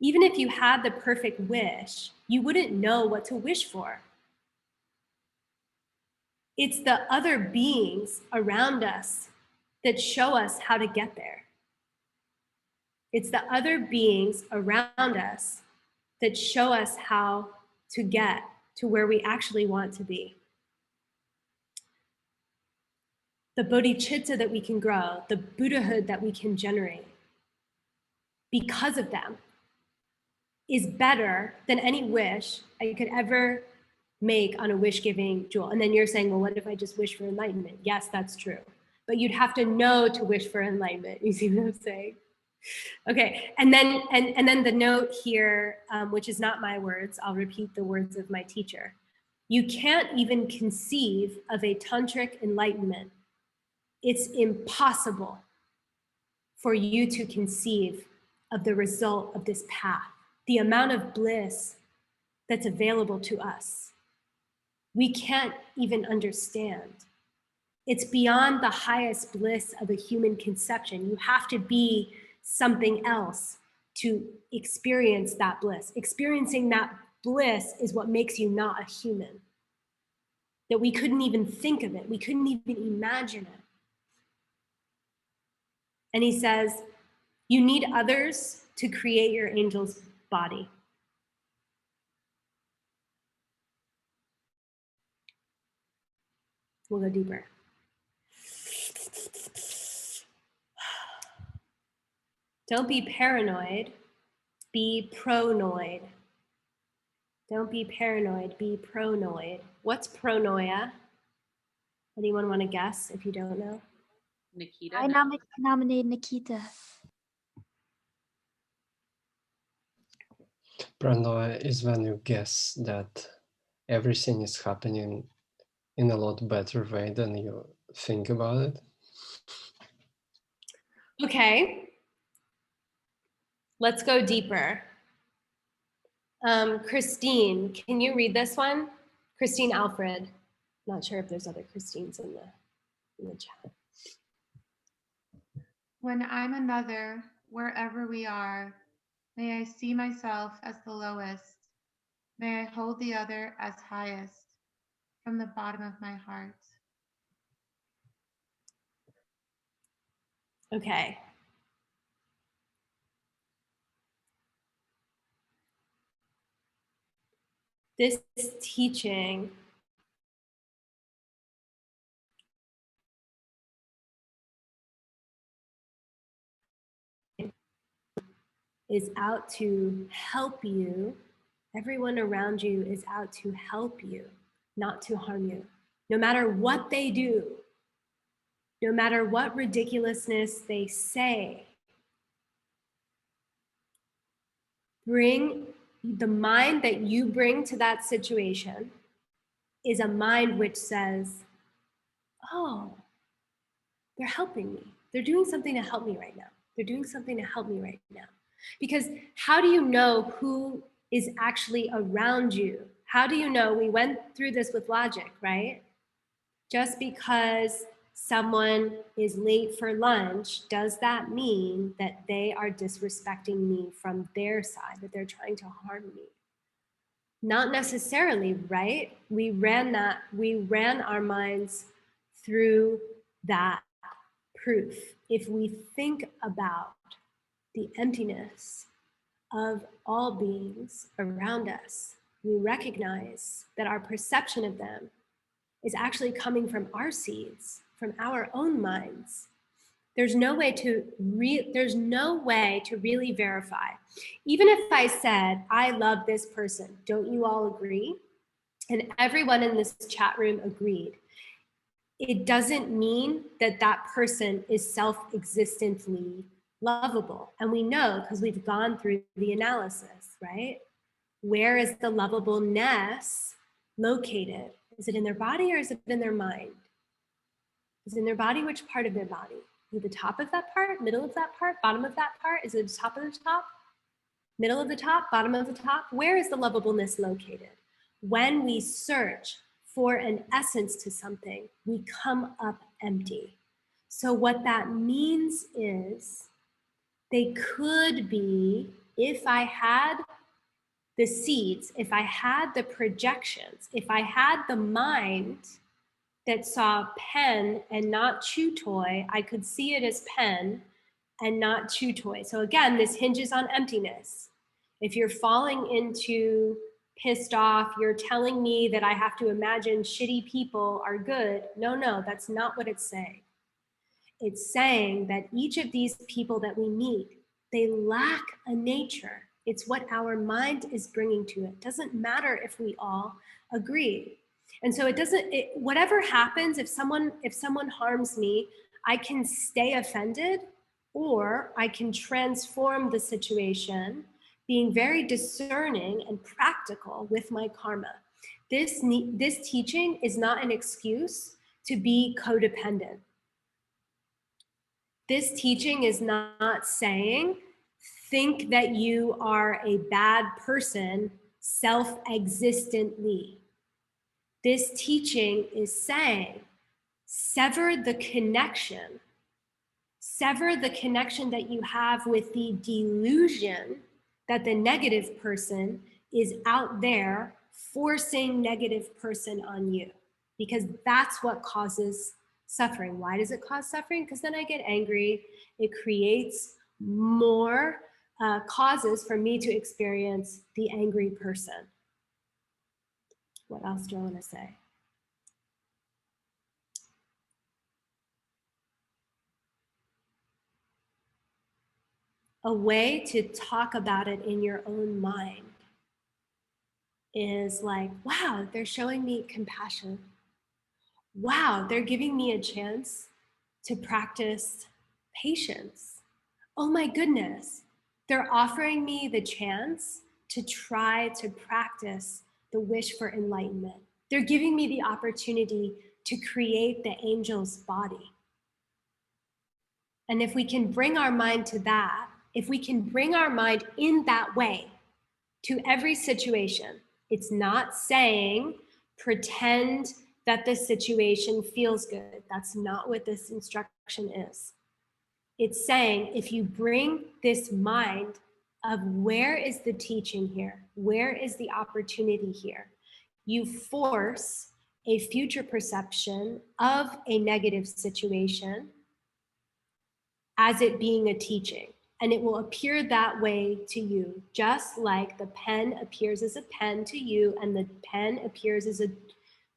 even if you had the perfect wish, you wouldn't know what to wish for. It's the other beings around us that show us how to get there. It's the other beings around us that show us how to get to where we actually want to be. The bodhicitta that we can grow, the Buddhahood that we can generate because of them is better than any wish I could ever make on a wish-giving jewel. And then you're saying, well, what if I just wish for enlightenment? Yes, that's true. But you'd have to know to wish for enlightenment. You see what I'm saying? Okay, and then the note here, which is not my words, I'll repeat the words of my teacher. You can't even conceive of a tantric enlightenment. It's impossible for you to conceive of the result of this path, the amount of bliss that's available to us. We can't even understand. It's beyond the highest bliss of a human conception. You have to be something else to experience that bliss. Experiencing that bliss is what makes you not a human. That we couldn't even think of it. We couldn't even imagine it. And he says, you need others to create your angel's body. We'll go deeper. Don't be paranoid, be pronoid. Don't be paranoid, be pronoid. What's pronoia? Anyone want to guess if you don't know?
Nikita. I nominate Nikita.
Paranoia is when you guess that everything is happening in a lot better way than you think about it.
Okay. Let's go deeper. Christine, can you read this one? Christine Alfred. Not sure if there's other Christines in the chat.
When I'm another, wherever we are, may I see myself as the lowest. May I hold the other as highest from the bottom of my heart.
Okay. This teaching is out to help you. Everyone around you is out to help you, not to harm you. No matter what they do, no matter what ridiculousness they say, bring the mind that you bring to that situation is a mind which says, oh, they're helping me. They're doing something to help me right now. They're doing something to help me right now. Because how do you know who is actually around you? How do you know? We went through this with logic, right? Just because someone is late for lunch, does that mean that they are disrespecting me from their side, that they're trying to harm me? Not necessarily, right? We ran our minds through that proof. If we think about the emptiness of all beings around us, we recognize that our perception of them is actually coming from our seeds, from our own minds. There's no way to really verify. Even if I said, I love this person, don't you all agree? And everyone in this chat room agreed. It doesn't mean that that person is self-existently lovable. And we know because we've gone through the analysis, right? Where is the lovableness located? Is it in their body or is it in their mind? Is it in their body? Which part of their body? Is it the top of that part, middle of that part, bottom of that part? Is it the top of the top, middle of the top, bottom of the top? Where is the lovableness located? When we search for an essence to something, we come up empty. So what that means is they could be, if I had the seeds, if I had the projections, if I had the mind that saw pen and not chew toy, I could see it as pen and not chew toy. So again, this hinges on emptiness. If you're falling into pissed off, you're telling me that I have to imagine shitty people are good. No, that's not what it's saying. It's saying that each of these people that we meet, they lack a nature. It's what our mind is bringing to it. It doesn't matter if we all agree. And so whatever happens, if someone harms me, I can stay offended or I can transform the situation, being very discerning and practical with my karma. This teaching is not an excuse to be codependent. This teaching is not saying, think that you are a bad person self-existently. This teaching is saying, sever the connection that you have with the delusion that the negative person is out there forcing negative person on you, because that's what causes suffering. Why does it cause suffering? Because then I get angry. It creates more causes for me to experience the angry person. What else do I want to say? a way to talk about it in your own mind is like, wow, they're showing me compassion. Wow, they're giving me a chance to practice patience. Oh my goodness, they're offering me the chance to try to practice the wish for enlightenment. They're giving me the opportunity to create the angel's body. And if we can bring our mind to that, if we can bring our mind in that way to every situation, it's not saying pretend that this situation feels good. That's not what this instruction is. It's saying if you bring this mind of where is the teaching here? Where is the opportunity here? You force a future perception of a negative situation as it being a teaching. And it will appear that way to you, just like the pen appears as a pen to you and the pen appears as a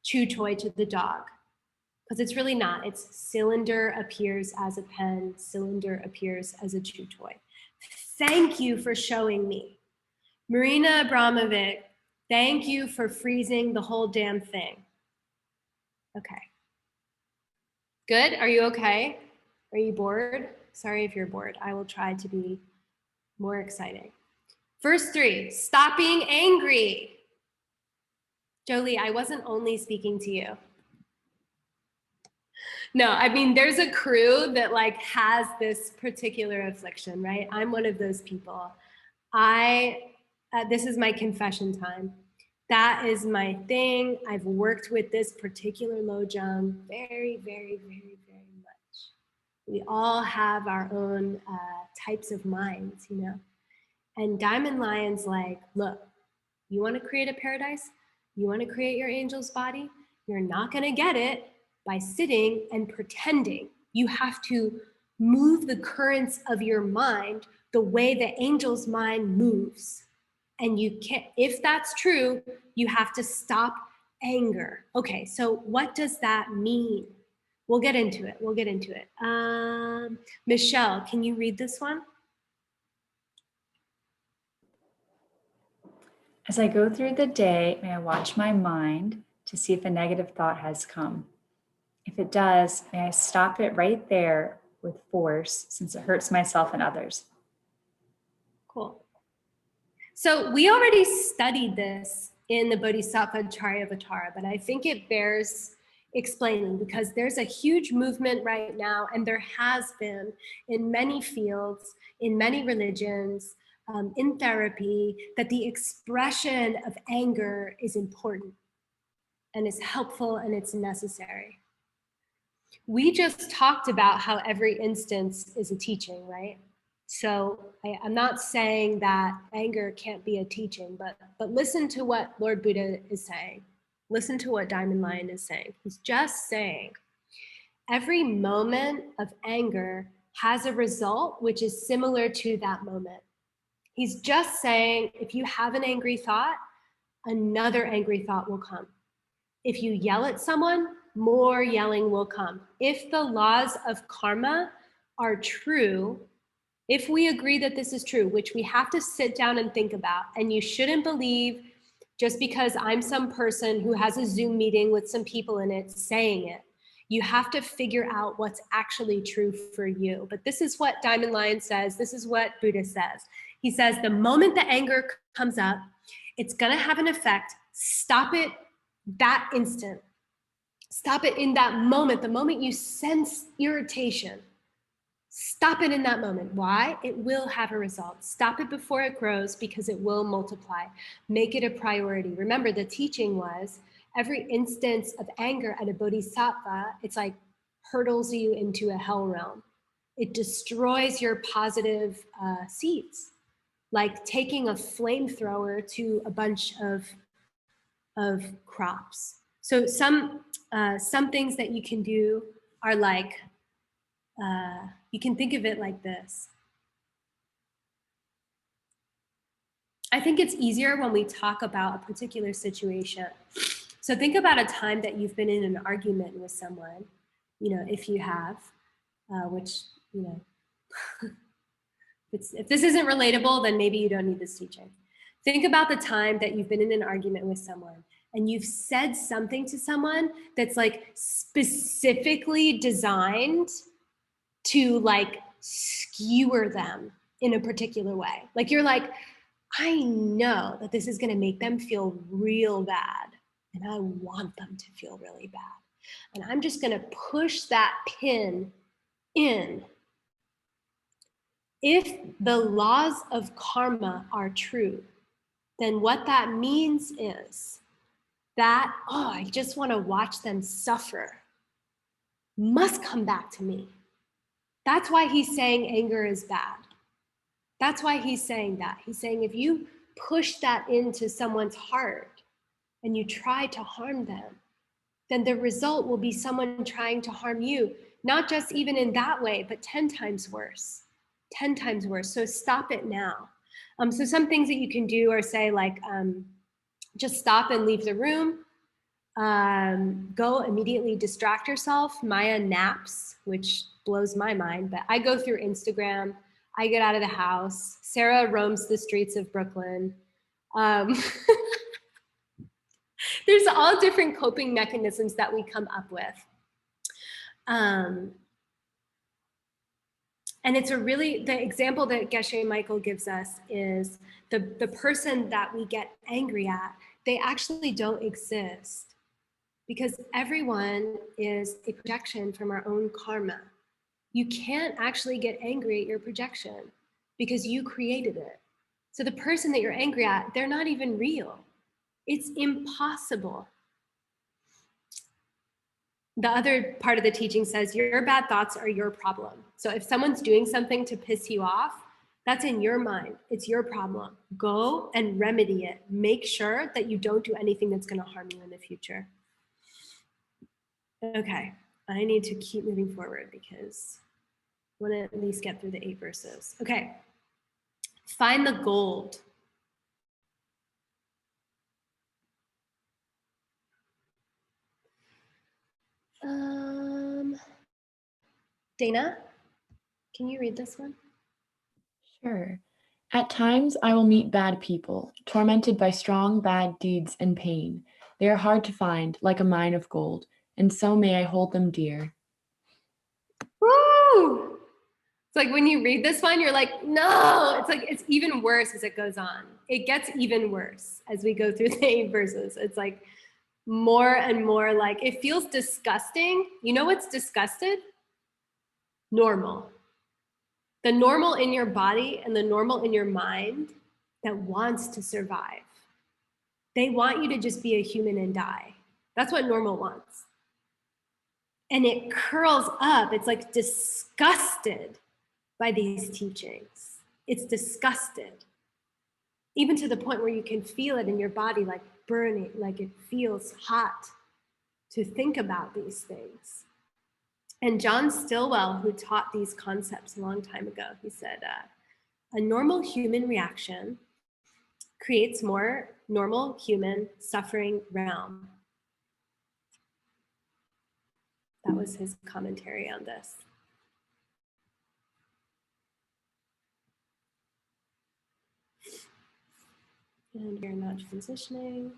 chew toy to the dog. Because it's really not. It's cylinder appears as a pen, cylinder appears as a chew toy. Thank you for showing me. Marina Abramovic, thank you for freezing the whole damn thing. Okay. Good, are you okay? Are you bored? Sorry if you're bored. I will try to be more exciting. Verse 3, stop being angry. Jolie, I wasn't only speaking to you. No, I mean, there's a crew that like has this particular affliction, right? I'm one of those people. This is my confession time. That is my thing. I've worked with this particular lojong very, very, very, very much. We all have our own types of minds, you know? And Diamond Lion's like, look, you want to create a paradise? You want to create your angel's body? You're not going to get it by sitting and pretending. You have to move the currents of your mind the way the angel's mind moves. And you can't, if that's true, you have to stop anger. Okay, so what does that mean? We'll get into it. We'll get into it. Michelle, can you read this one?
As I go through the day, may I watch my mind to see if a negative thought has come. If it does, may I stop it right there with force since it hurts myself and others.
Cool. So we already studied this in the Bodhisattva Charyavatara, but I think it bears explaining because there's a huge movement right now, and there has been in many fields, in many religions, in therapy, that the expression of anger is important and is helpful and it's necessary. We just talked about how every instance is a teaching, right? So I'm not saying that anger can't be a teaching, but listen to what Lord Buddha is saying. Listen to what Diamond Lion is saying. He's just saying every moment of anger has a result which is similar to that moment. He's just saying if you have an angry thought, another angry thought will come. If you yell at someone, more yelling will come. If the laws of karma are true, if we agree that this is true, which we have to sit down and think about, and you shouldn't believe just because I'm some person who has a Zoom meeting with some people in it saying it. You have to figure out what's actually true for you. But this is what Diamond Lion says. This is what Buddha says. He says, the moment the anger comes up, it's gonna have an effect. Stop it that instant. Stop it in that moment. The moment you sense irritation, stop it in that moment. Why? It will have a result. Stop it before it grows because it will multiply. Make it a priority. Remember, the teaching was every instance of anger at a bodhisattva, it's like hurtles you into a hell realm. It destroys your positive seeds, like taking a flamethrower to a bunch of crops. So some things that you can do are like, you can think of it like this. I think it's easier when we talk about a particular situation. So think about a time that you've been in an argument with someone, you know, if you have, which, you know, If this isn't relatable, then maybe you don't need this teaching. Think about the time that you've been in an argument with someone and you've said something to someone that's like specifically designed to like skewer them in a particular way. Like you're like, I know that this is going to make them feel real bad and I want them to feel really bad. And I'm just going to push that pin in. If the laws of karma are true, then what that means is that, oh, I just want to watch them suffer, must come back to me. That's why he's saying anger is bad. That's why he's saying that. He's saying if you push that into someone's heart and you try to harm them, then the result will be someone trying to harm you, not just even in that way, but 10 times worse, 10 times worse. So stop it now. So some things that you can do are say like, just stop and leave the room. Go immediately distract yourself. Maya naps, which blows my mind, but I go through Instagram. I get out of the house. Sarah roams the streets of Brooklyn. There's all different coping mechanisms that we come up with. And it's a really, the example that Geshe Michael gives us is the person that we get angry at, they actually don't exist because everyone is a projection from our own karma. You can't actually get angry at your projection because you created it. So the person that you're angry at, they're not even real. It's impossible. The other part of the teaching says your bad thoughts are your problem. So if someone's doing something to piss you off, that's in your mind. It's your problem. Go and remedy it. Make sure that you don't do anything that's going to harm you in the future. Okay, I need to keep moving forward because I want to at least get through the 8 verses. Okay, find the gold. Dana, can you read this one?
Sure. At times I will meet bad people, tormented by strong bad deeds and pain. They are hard to find, like a mine of gold, and so may I hold them dear.
Woo! It's like when you read this one, you're like, no, it's like, it's even worse as it goes on. It gets even worse as we go through the 8 verses. It's like more and more like, it feels disgusting. You know what's disgusted? Normal. The normal in your body and the normal in your mind that wants to survive. They want you to just be a human and die. That's what normal wants. And it curls up. It's like disgusted by these teachings. It's disgusted. Even to the point where you can feel it in your body like burning, like it feels hot to think about these things. And John Stillwell, who taught these concepts a long time ago, he said, a normal human reaction creates more normal human suffering realm. That was his commentary on this. And we're not transitioning.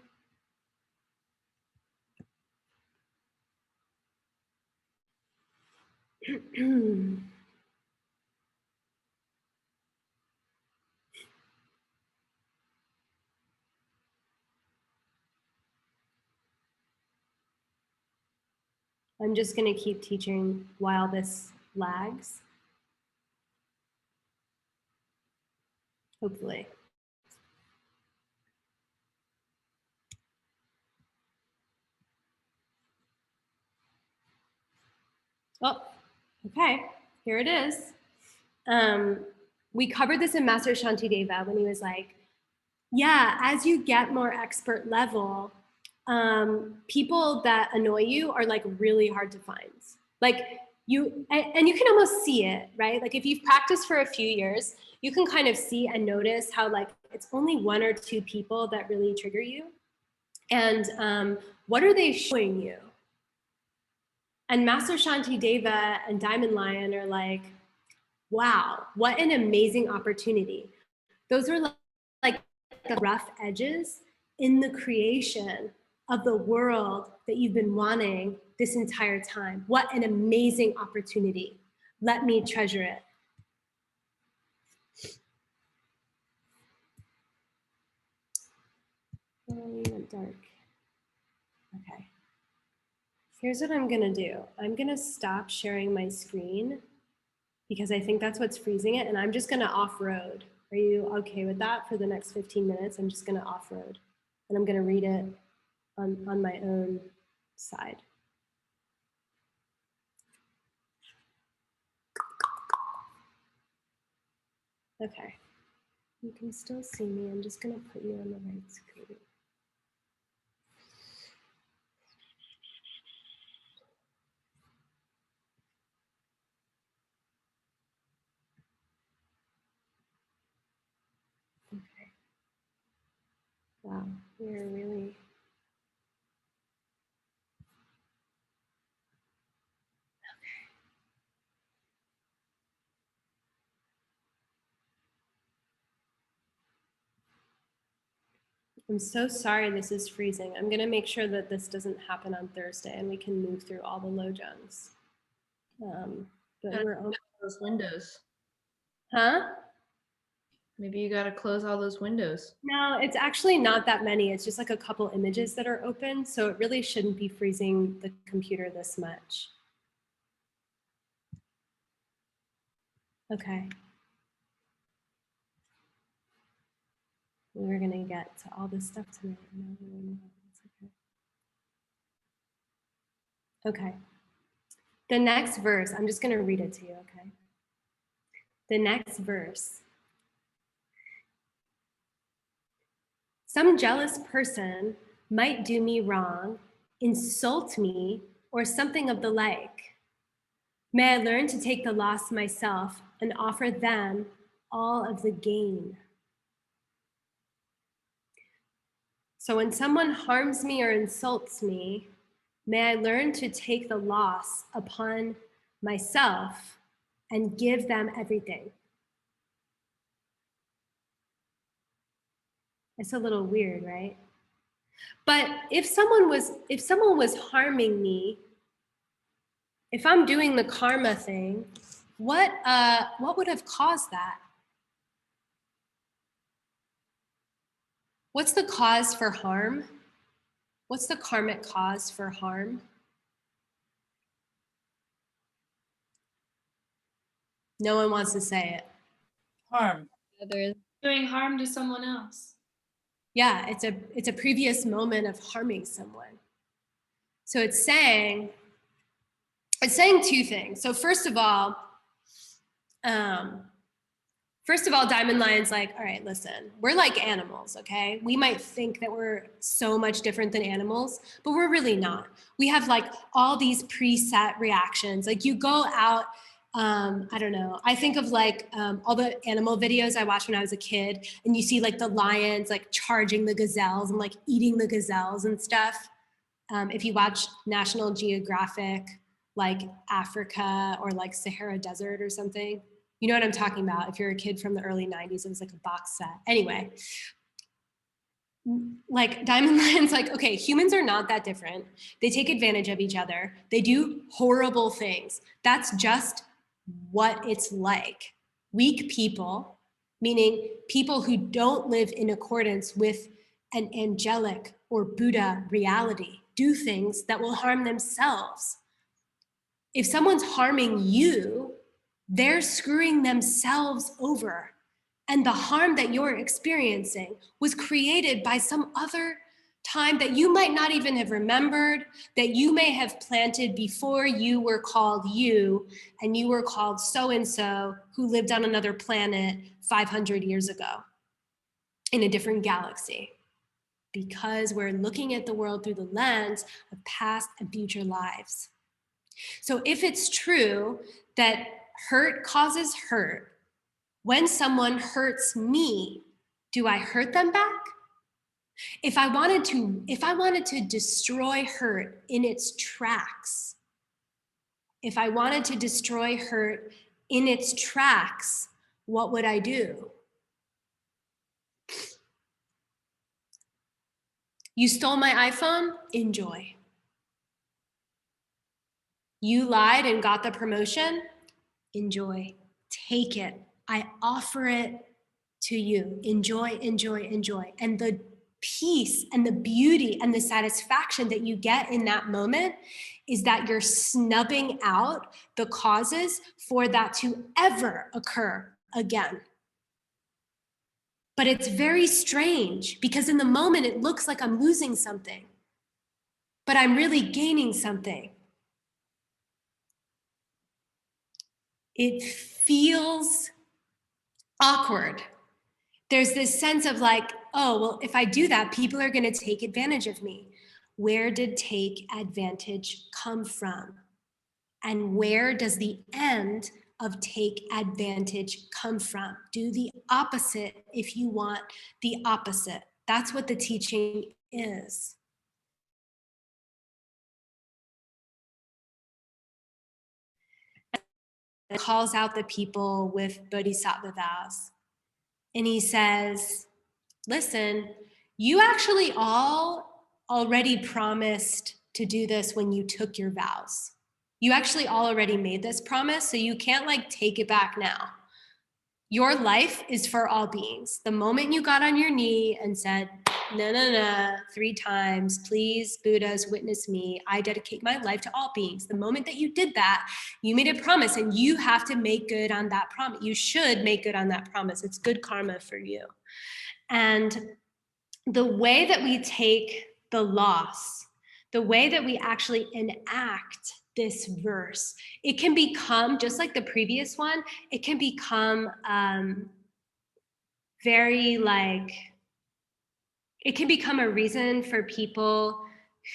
I'm just going to keep teaching while this lags. Hopefully. Oh, okay, here it is. We covered this in Master Shantideva when he was like, yeah, as you get more expert level, people that annoy you are like really hard to find. Like and you can almost see it, right? Like if you've practiced for a few years, you can kind of see and notice how like it's only 1 or 2 people that really trigger you. And what are they showing you? And Master Shantideva and Diamond Lion are like, wow, what an amazing opportunity. Those are like the rough edges in the creation of the world that you've been wanting this entire time. What an amazing opportunity. Let me treasure it. Oh, you went dark. Okay. Here's what I'm gonna do. I'm gonna stop sharing my screen because I think that's what's freezing it, and I'm just gonna off-road. Are you okay with that for the next 15 minutes? I'm just gonna off-road, and I'm gonna read it on my own side. Okay, you can still see me. I'm just gonna put you on the right screen. Okay. Wow, we're really. I'm so sorry this is freezing. I'm gonna make sure that this doesn't happen on Thursday and we can move through all the lojungs. But we're on
those windows.
Huh?
Maybe you got to close all those windows.
No, it's actually not that many. It's just like a couple images that are open. So it really shouldn't be freezing the computer this much. Okay. We were gonna get to all this stuff tonight. No, it's okay. Okay. The next verse, I'm just gonna read it to you, okay? The next verse. Some jealous person might do me wrong, insult me, or something of the like. May I learn to take the loss myself and offer them all of the gain. So when someone harms me or insults me, may I learn to take the loss upon myself and give them everything. It's a little weird, right? But if someone was harming me, if I'm doing the karma thing, what would have caused that? What's the cause for harm? What's the karmic cause for harm? No one wants to say it.
Harm.
Doing harm to someone else.
Yeah, it's a previous moment of harming someone. So it's saying two things. So first of all, Diamond Lion's like, all right, listen, we're like animals, okay? We might think that we're so much different than animals, but we're really not. We have like all these preset reactions. Like you go out, I don't know, I think of like all the animal videos I watched when I was a kid, and you see like the lions like charging the gazelles and like eating the gazelles and stuff. If you watch National Geographic, like Africa or like Sahara Desert or something, you know what I'm talking about. If you're a kid from the early 90s, it was like a box set. Anyway, like Diamond Lion's like, okay, humans are not that different. They take advantage of each other. They do horrible things. That's just what it's like. Weak people, meaning people who don't live in accordance with an angelic or Buddha reality, do things that will harm themselves. If someone's harming you, they're screwing themselves over. And the harm that you're experiencing was created by some other time that you might not even have remembered, that you may have planted before you were called you, and you were called so-and-so who lived on another planet 500 years ago in a different galaxy. Because we're looking at the world through the lens of past and future lives. So if it's true that hurt causes hurt, when someone hurts me, do I hurt them back? If I wanted to destroy hurt in its tracks, if I wanted to destroy hurt in its tracks, what would I do? You stole my iPhone? Enjoy. You lied and got the promotion? Enjoy. Take it. I offer it to you. Enjoy, enjoy, enjoy. And the peace and the beauty and the satisfaction that you get in that moment is that you're snubbing out the causes for that to ever occur again. But it's very strange because in the moment it looks like I'm losing something, but I'm really gaining something. It feels awkward. There's this sense of like, oh, well, if I do that, people are going to take advantage of me. Where did take advantage come from? And where does the end of take advantage come from? Do the opposite if you want the opposite. That's what the teaching is. It calls out the people with bodhisattva vows. And he says, listen, you actually all already promised to do this when you took your vows. You actually already made this promise, so you can't like take it back now. Your life is for all beings. The moment you got on your knee and said, no, no, no, 3 times, please, Buddhas, witness me, I dedicate my life to all beings. The moment that you did that, you made a promise and you have to make good on that promise. You should make good on that promise. It's good karma for you. And the way that we take the loss, the way that we actually enact this verse, it can become, just like the previous one, it can become very like, it can become a reason for people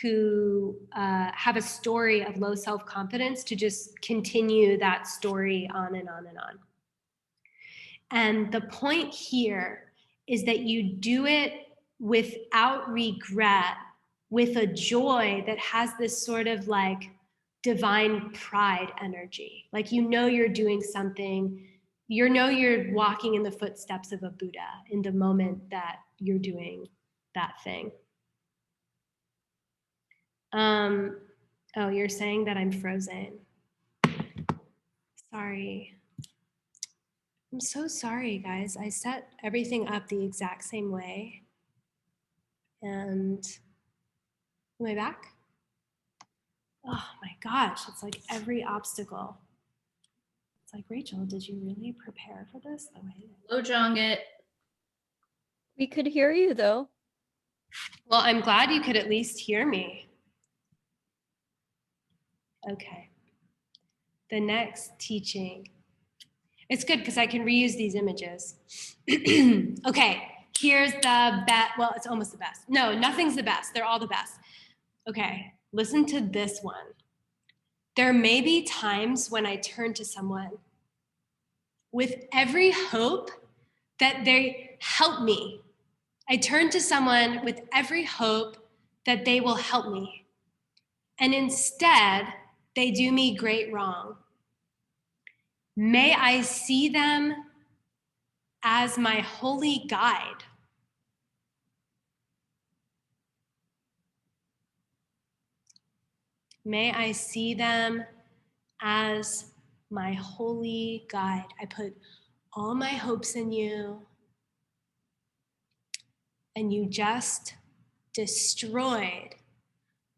who have a story of low self-confidence to just continue that story on and on and on. And the point here is that you do it without regret, with a joy that has this sort of like divine pride energy. Like, you know, you're doing something, you know, you're walking in the footsteps of a Buddha in the moment that you're doing that thing. Oh, you're saying that I'm frozen. Sorry. I'm so sorry, guys. I set everything up the exact same way. And am I back? Oh my gosh, it's like every obstacle. It's like, Rachel, did you really prepare for this the way?
Lojong it.
We could hear you though.
Well, I'm glad you could at least hear me. Okay. The next teaching. It's good because I can reuse these images. Okay, here's the best. Well, it's almost the best. No, nothing's the best. They're all the best. Okay, listen to this one. There may be times when I turn to someone with every hope that they help me. I turn to someone with every hope that they will help me. And instead, they do me great wrong. May I see them as my holy guide. May I see them as my holy guide. I put all my hopes in you, and you just destroyed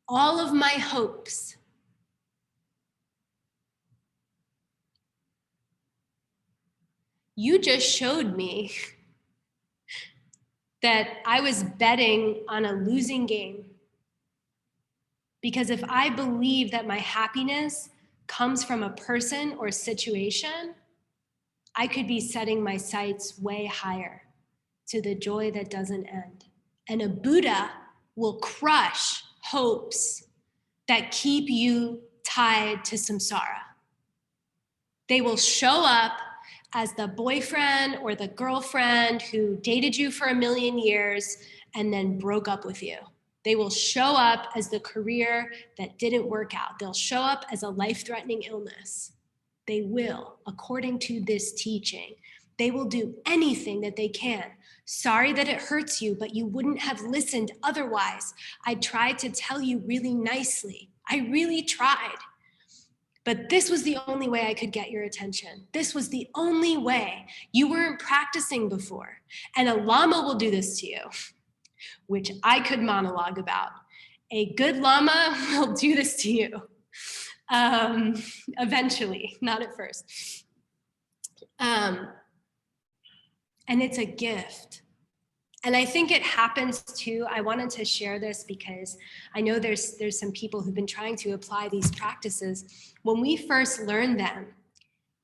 all of my hopes. You just showed me that I was betting on a losing game. Because if I believe that my happiness comes from a person or situation, I could be setting my sights way higher to the joy that doesn't end. And a Buddha will crush hopes that keep you tied to samsara. They will show up as the boyfriend or the girlfriend who dated you for 1,000,000 years and then broke up with you. They will show up as the career that didn't work out. They'll show up as a life-threatening illness. They will, according to this teaching. They will do anything that they can. Sorry that it hurts you, but you wouldn't have listened otherwise. I tried to tell you really nicely. I really tried. But this was the only way I could get your attention. This was the only way. You weren't practicing before. And a llama will do this to you, which I could monologue about. A good llama will do this to you. Eventually, not at first. And it's a gift. And I think it happens too. I wanted to share this because I know there's some people who've been trying to apply these practices. When we first learn them,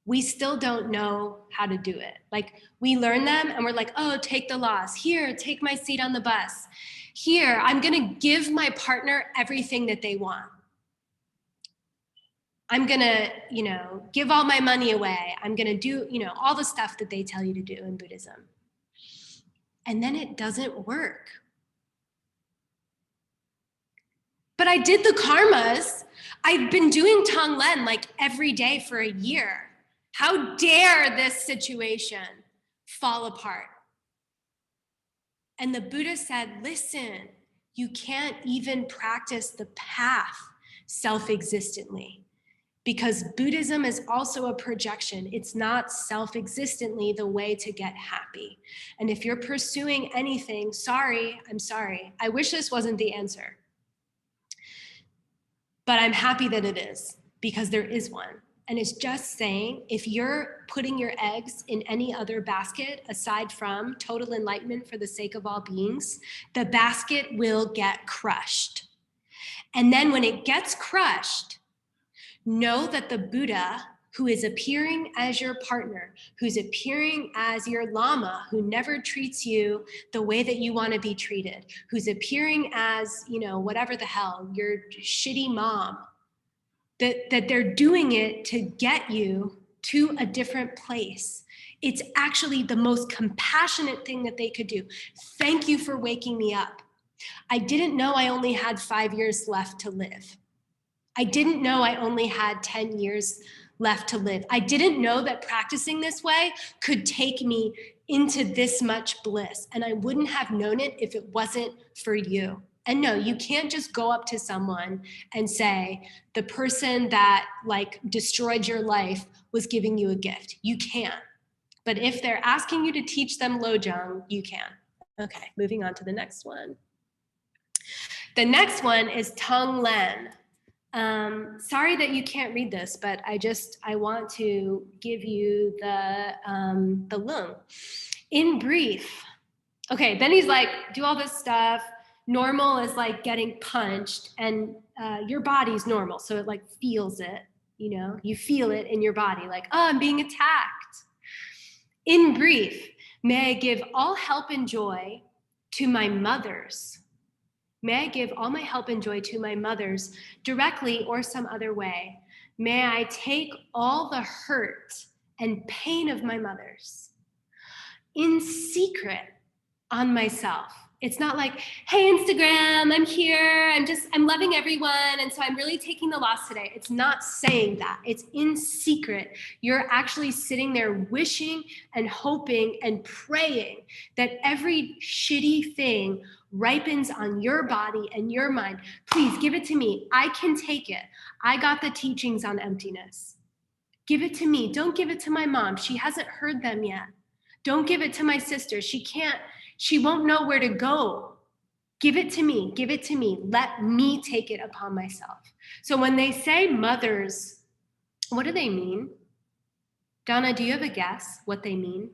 we still don't know how to do it. Like we learn them and we're like, oh, take the loss. Here, take my seat on the bus. Here, I'm gonna give my partner everything that they want. I'm gonna, give all my money away. I'm gonna do, all the stuff that they tell you to do in Buddhism. And then it doesn't work. But I did the karmas. I've been doing Tonglen like every day for a year. How dare this situation fall apart? And the Buddha said, listen, you can't even practice the path self-existently. Because Buddhism is also a projection. It's not self-existently the way to get happy. And if you're pursuing anything, I'm sorry. I wish this wasn't the answer. But I'm happy that it is, because there is one. And it's just saying, if you're putting your eggs in any other basket aside from total enlightenment for the sake of all beings, the basket will get crushed. And then when it gets crushed, know that the Buddha, who is appearing as your partner, who's appearing as your lama, who never treats you the way that you want to be treated, who's appearing as, whatever the hell, your shitty mom, that they're doing it to get you to a different place. It's actually the most compassionate thing that they could do. Thank you for waking me up. I didn't know I only had 5 years left to live. I didn't know I only had 10 years left to live. I didn't know that practicing this way could take me into this much bliss. And I wouldn't have known it if it wasn't for you. And no, you can't just go up to someone and say, the person that destroyed your life was giving you a gift. You can't. But if they're asking you to teach them Lojong, you can. Okay, moving on to the next one. The next one is Tonglen. Sorry that you can't read this, but I want to give you the lung. In brief, okay, then he's like, do all this stuff. Normal is like getting punched, and your body's normal, so it feels it, you feel it in your body, like, oh, I'm being attacked. In brief, may I give all help and joy to my mothers. May I give all my help and joy to my mothers, directly or some other way. May I take all the hurt and pain of my mothers in secret on myself. It's not like, hey, Instagram, I'm here, I'm loving everyone, and so I'm really taking the loss today. It's not saying that. It's in secret. You're actually sitting there wishing and hoping and praying that every shitty thing ripens on your body and your mind. Please give it to me. I can take it. I got the teachings on emptiness. Give it to me. Don't give it to my mom. She hasn't heard them yet. Don't give it to my sister. She won't know where to go. Give it to me. Give it to me. Let me take it upon myself. So when they say mothers, what do they mean? Donna, do you have a guess what they mean?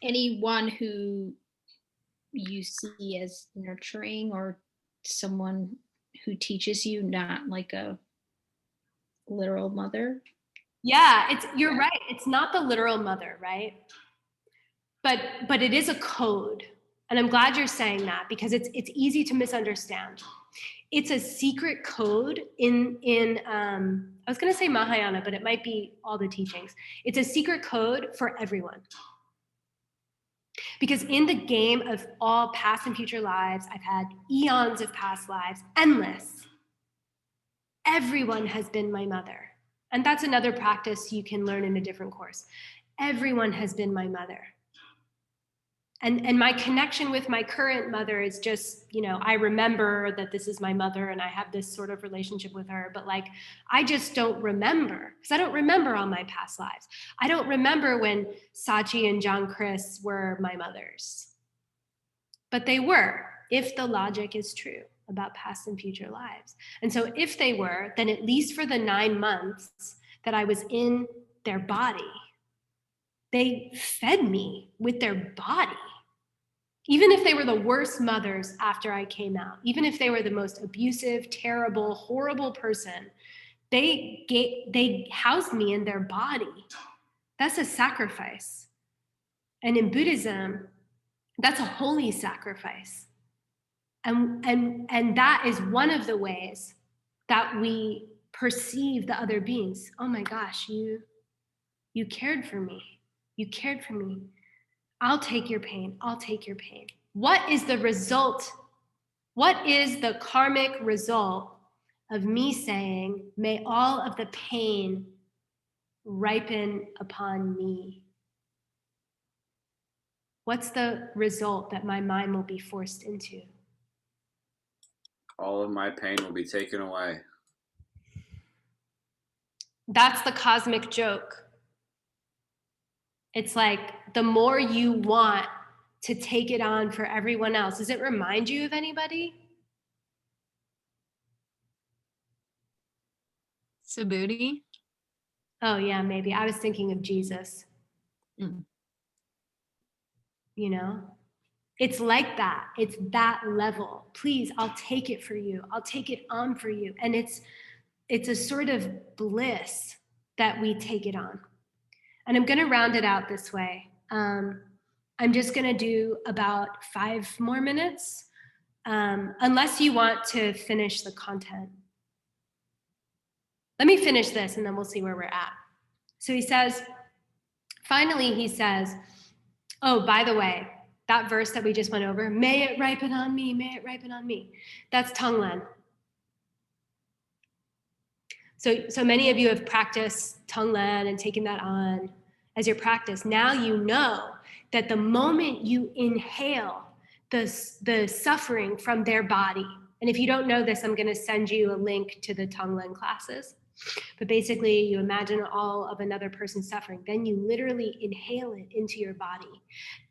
Anyone who you see as nurturing, or someone who teaches you, not like a literal mother.
Yeah, you're right. It's not the literal mother, right? But it is a code. And I'm glad you're saying that, because it's easy to misunderstand. It's a secret code in I was gonna say Mahayana, but it might be all the teachings. It's a secret code for everyone. Because in the game of all past and future lives, I've had eons of past lives, endless. Everyone has been my mother. And that's another practice you can learn in a different course. Everyone has been my mother. And my connection with my current mother is just, I remember that this is my mother and I have this sort of relationship with her, but like, I just don't remember, because I don't remember all my past lives. I don't remember when Sachi and John Chris were my mothers. But they were, if the logic is true about past and future lives. And so if they were, then at least for the 9 months that I was in their body, they fed me with their body. Even if they were the worst mothers after I came out, even if they were the most abusive, terrible, horrible person, they housed me in their body. That's a sacrifice. And in Buddhism, that's a holy sacrifice. And that is one of the ways that we perceive the other beings. Oh my gosh, you cared for me. You cared for me. I'll take your pain. I'll take your pain. What is the result? What is the karmic result of me saying, may all of the pain ripen upon me? What's the result that my mind will be forced into?
All of my pain will be taken away.
That's the cosmic joke. It's like the more you want to take it on for everyone else. Does it remind you of anybody?
Subhuti?
Oh yeah, maybe. I was thinking of Jesus. It's like that. It's that level. Please, I'll take it for you. I'll take it on for you. And it's a sort of bliss that we take it on. And I'm going to round it out this way. I'm just going to do about 5 more minutes, unless you want to finish the content. Let me finish this and then we'll see where we're at. So finally he says, oh, by the way, that verse that we just went over, may it ripen on me, may it ripen on me. That's Tonglen. So many of you have practiced Tonglen and taken that on as your practice. Now you know that the moment you inhale the suffering from their body, and if you don't know this, I'm going to send you a link to the Tonglen classes. But basically, you imagine all of another person's suffering. Then you literally inhale it into your body.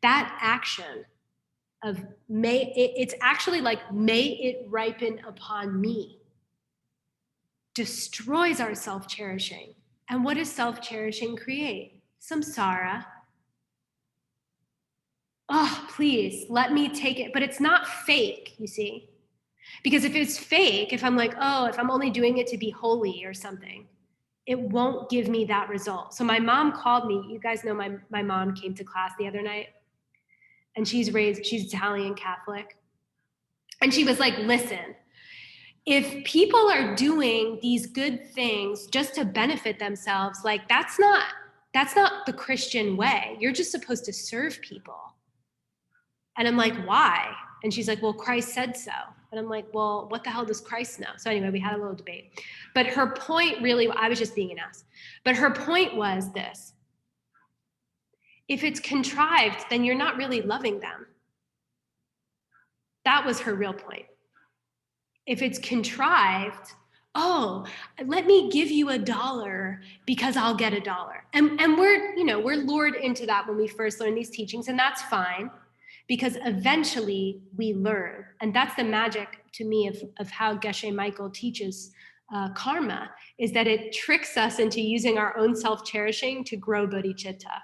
That action of it's actually like, may it ripen upon me, destroys our self-cherishing. And what does self-cherishing create? Samsara. Oh, please, let me take it. But it's not fake, you see. Because if it's fake, if I'm like, oh, if I'm only doing it to be holy or something, it won't give me that result. So my mom called me. You guys know my mom came to class the other night. And she's Italian Catholic. And she was like, listen, if people are doing these good things just to benefit themselves, like that's not the Christian way. You're just supposed to serve people. And I'm like, why? And she's like, well, Christ said so. And I'm like, well, what the hell does Christ know? So anyway, we had a little debate. But her point really, I was just being an ass. But her point was this. If it's contrived, then you're not really loving them. That was her real point. If it's contrived, oh, let me give you $1 because I'll get $1. And we're lured into that when we first learn these teachings, and that's fine, because eventually we learn. And that's the magic to me of how Geshe Michael teaches karma, is that it tricks us into using our own self-cherishing to grow bodhicitta.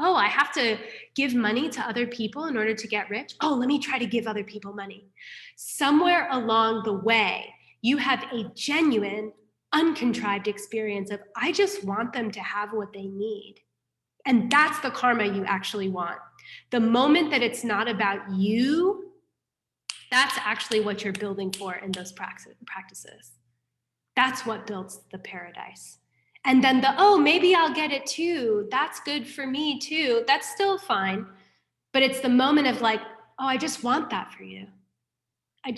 Oh, I have to give money to other people in order to get rich. Oh, let me try to give other people money. Somewhere along the way, you have a genuine, uncontrived experience of, I just want them to have what they need. And that's the karma you actually want. The moment that it's not about you, that's actually what you're building for in those practices. That's what builds the paradise. And then maybe I'll get it too. That's good for me too. That's still fine. But it's the moment of like, oh, I just want that for you. I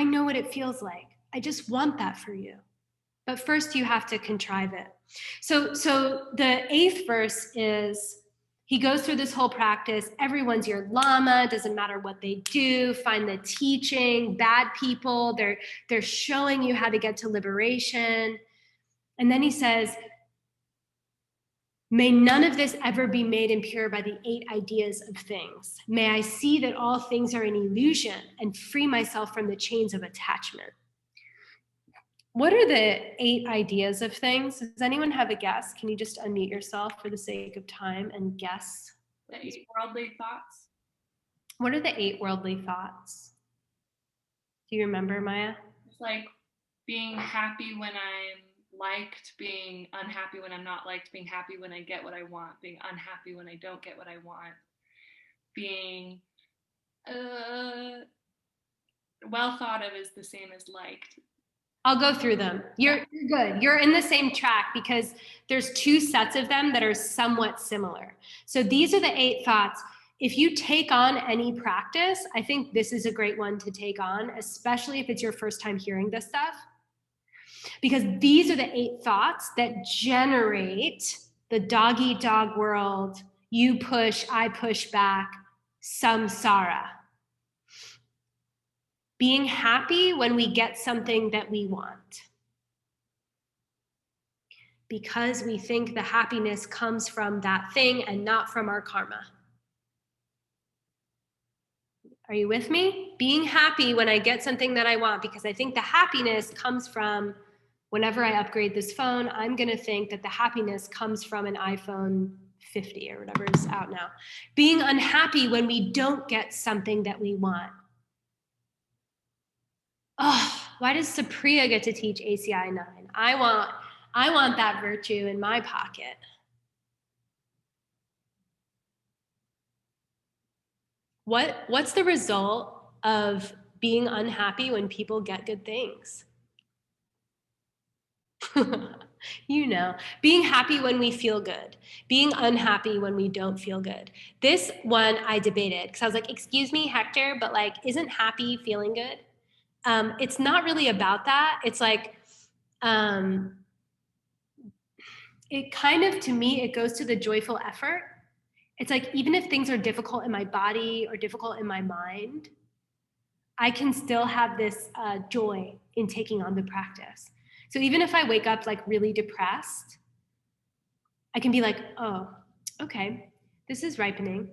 know what it feels like. I just want that for you. But first you have to contrive it. So the 8th verse is, he goes through this whole practice. Everyone's your lama, doesn't matter what they do, find the teaching, bad people, they're showing you how to get to liberation. And then he says, may none of this ever be made impure by the 8 ideas of things. May I see that all things are an illusion and free myself from the chains of attachment. What are the 8 ideas of things? Does anyone have a guess? Can you just unmute yourself for the sake of time and guess?
The 8 worldly thoughts.
What are the 8 worldly thoughts? Do you remember, Maya?
It's like being happy when I'm liked, being unhappy when I'm not liked, being happy when I get what I want, being unhappy when I don't get what I want, being well thought of is the same as liked.
I'll go through them. You're good. You're in the same track because there's 2 sets of them that are somewhat similar. So these are the 8 thoughts. If you take on any practice, I think this is a great one to take on, especially if it's your first time hearing this stuff. Because these are the 8 thoughts that generate the dog-eat-dog world, you push, I push back, samsara. Being happy when we get something that we want. Because we think the happiness comes from that thing and not from our karma. Are you with me? Being happy when I get something that I want, because I think the happiness comes from, whenever I upgrade this phone, I'm gonna think that the happiness comes from an iPhone 50 or whatever is out now. Being unhappy when we don't get something that we want. Oh, why does Supriya get to teach ACI9? I want that virtue in my pocket. What's the result of being unhappy when people get good things? You know, being happy when we feel good, being unhappy when we don't feel good. This one I debated because I was like, excuse me, Hector, but like, isn't happy feeling good? It's not really about that. It's like, it kind of, to me, it goes to the joyful effort. It's like, even if things are difficult in my body or difficult in my mind, I can still have this joy in taking on the practice. So even if I wake up like really depressed, I can be like, oh, okay, this is ripening.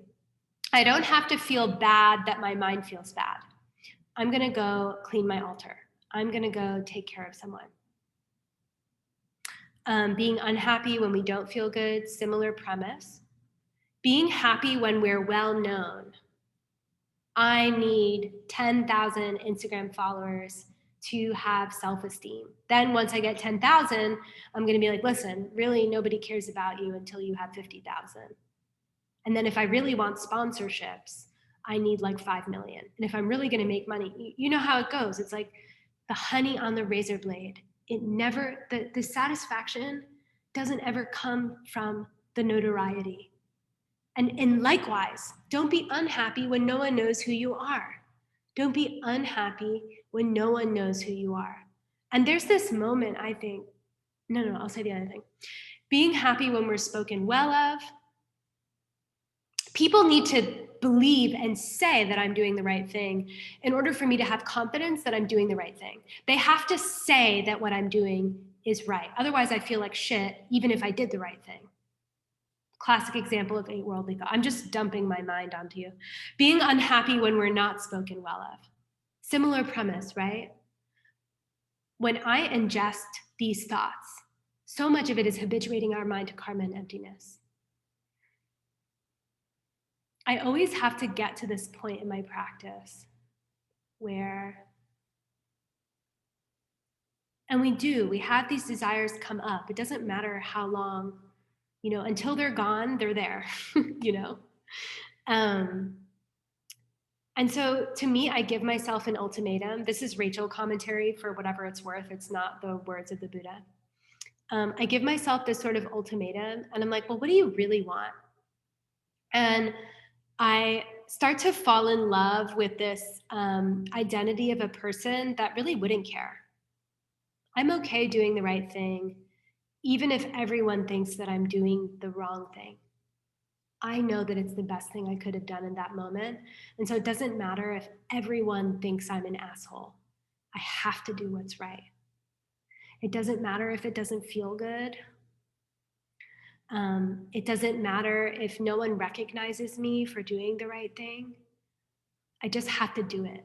I don't have to feel bad that my mind feels bad. I'm gonna go clean my altar. I'm gonna go take care of someone. Being unhappy when we don't feel good, similar premise. Being happy when we're well known. I need 10,000 Instagram followers to have self-esteem. Then once I get 10,000, I'm gonna be like, listen, really nobody cares about you until you have 50,000. And then if I really want sponsorships, I need like 5 million. And if I'm really gonna make money, you know how it goes. It's like the honey on the razor blade. It never, the satisfaction doesn't ever come from the notoriety. And likewise, don't be unhappy when no one knows who you are. Don't be unhappy when no one knows who you are. And there's this moment, I think, no, I'll say the other thing. Being happy when we're spoken well of. People need to believe and say that I'm doing the right thing in order for me to have confidence that I'm doing the right thing. They have to say that what I'm doing is right. Otherwise, I feel like shit, even if I did the right thing. Classic example of 8 worldly thought. I'm just dumping my mind onto you. Being unhappy when we're not spoken well of. Similar premise, right? When I ingest these thoughts, so much of it is habituating our mind to karma and emptiness. I always have to get to this point in my practice where, and we have these desires come up. It doesn't matter how long, you know, until they're gone, they're there, you know? And so to me, I give myself an ultimatum. This is Rachel commentary for whatever it's worth. It's not the words of the Buddha. I give myself this sort of ultimatum and I'm like, well, what do you really want? And I start to fall in love with this identity of a person that really wouldn't care. I'm okay doing the right thing, even if everyone thinks that I'm doing the wrong thing. I know that it's the best thing I could have done in that moment. And so it doesn't matter if everyone thinks I'm an asshole. I have to do what's right. It doesn't matter if it doesn't feel good. It doesn't matter if no one recognizes me for doing the right thing. I just have to do it.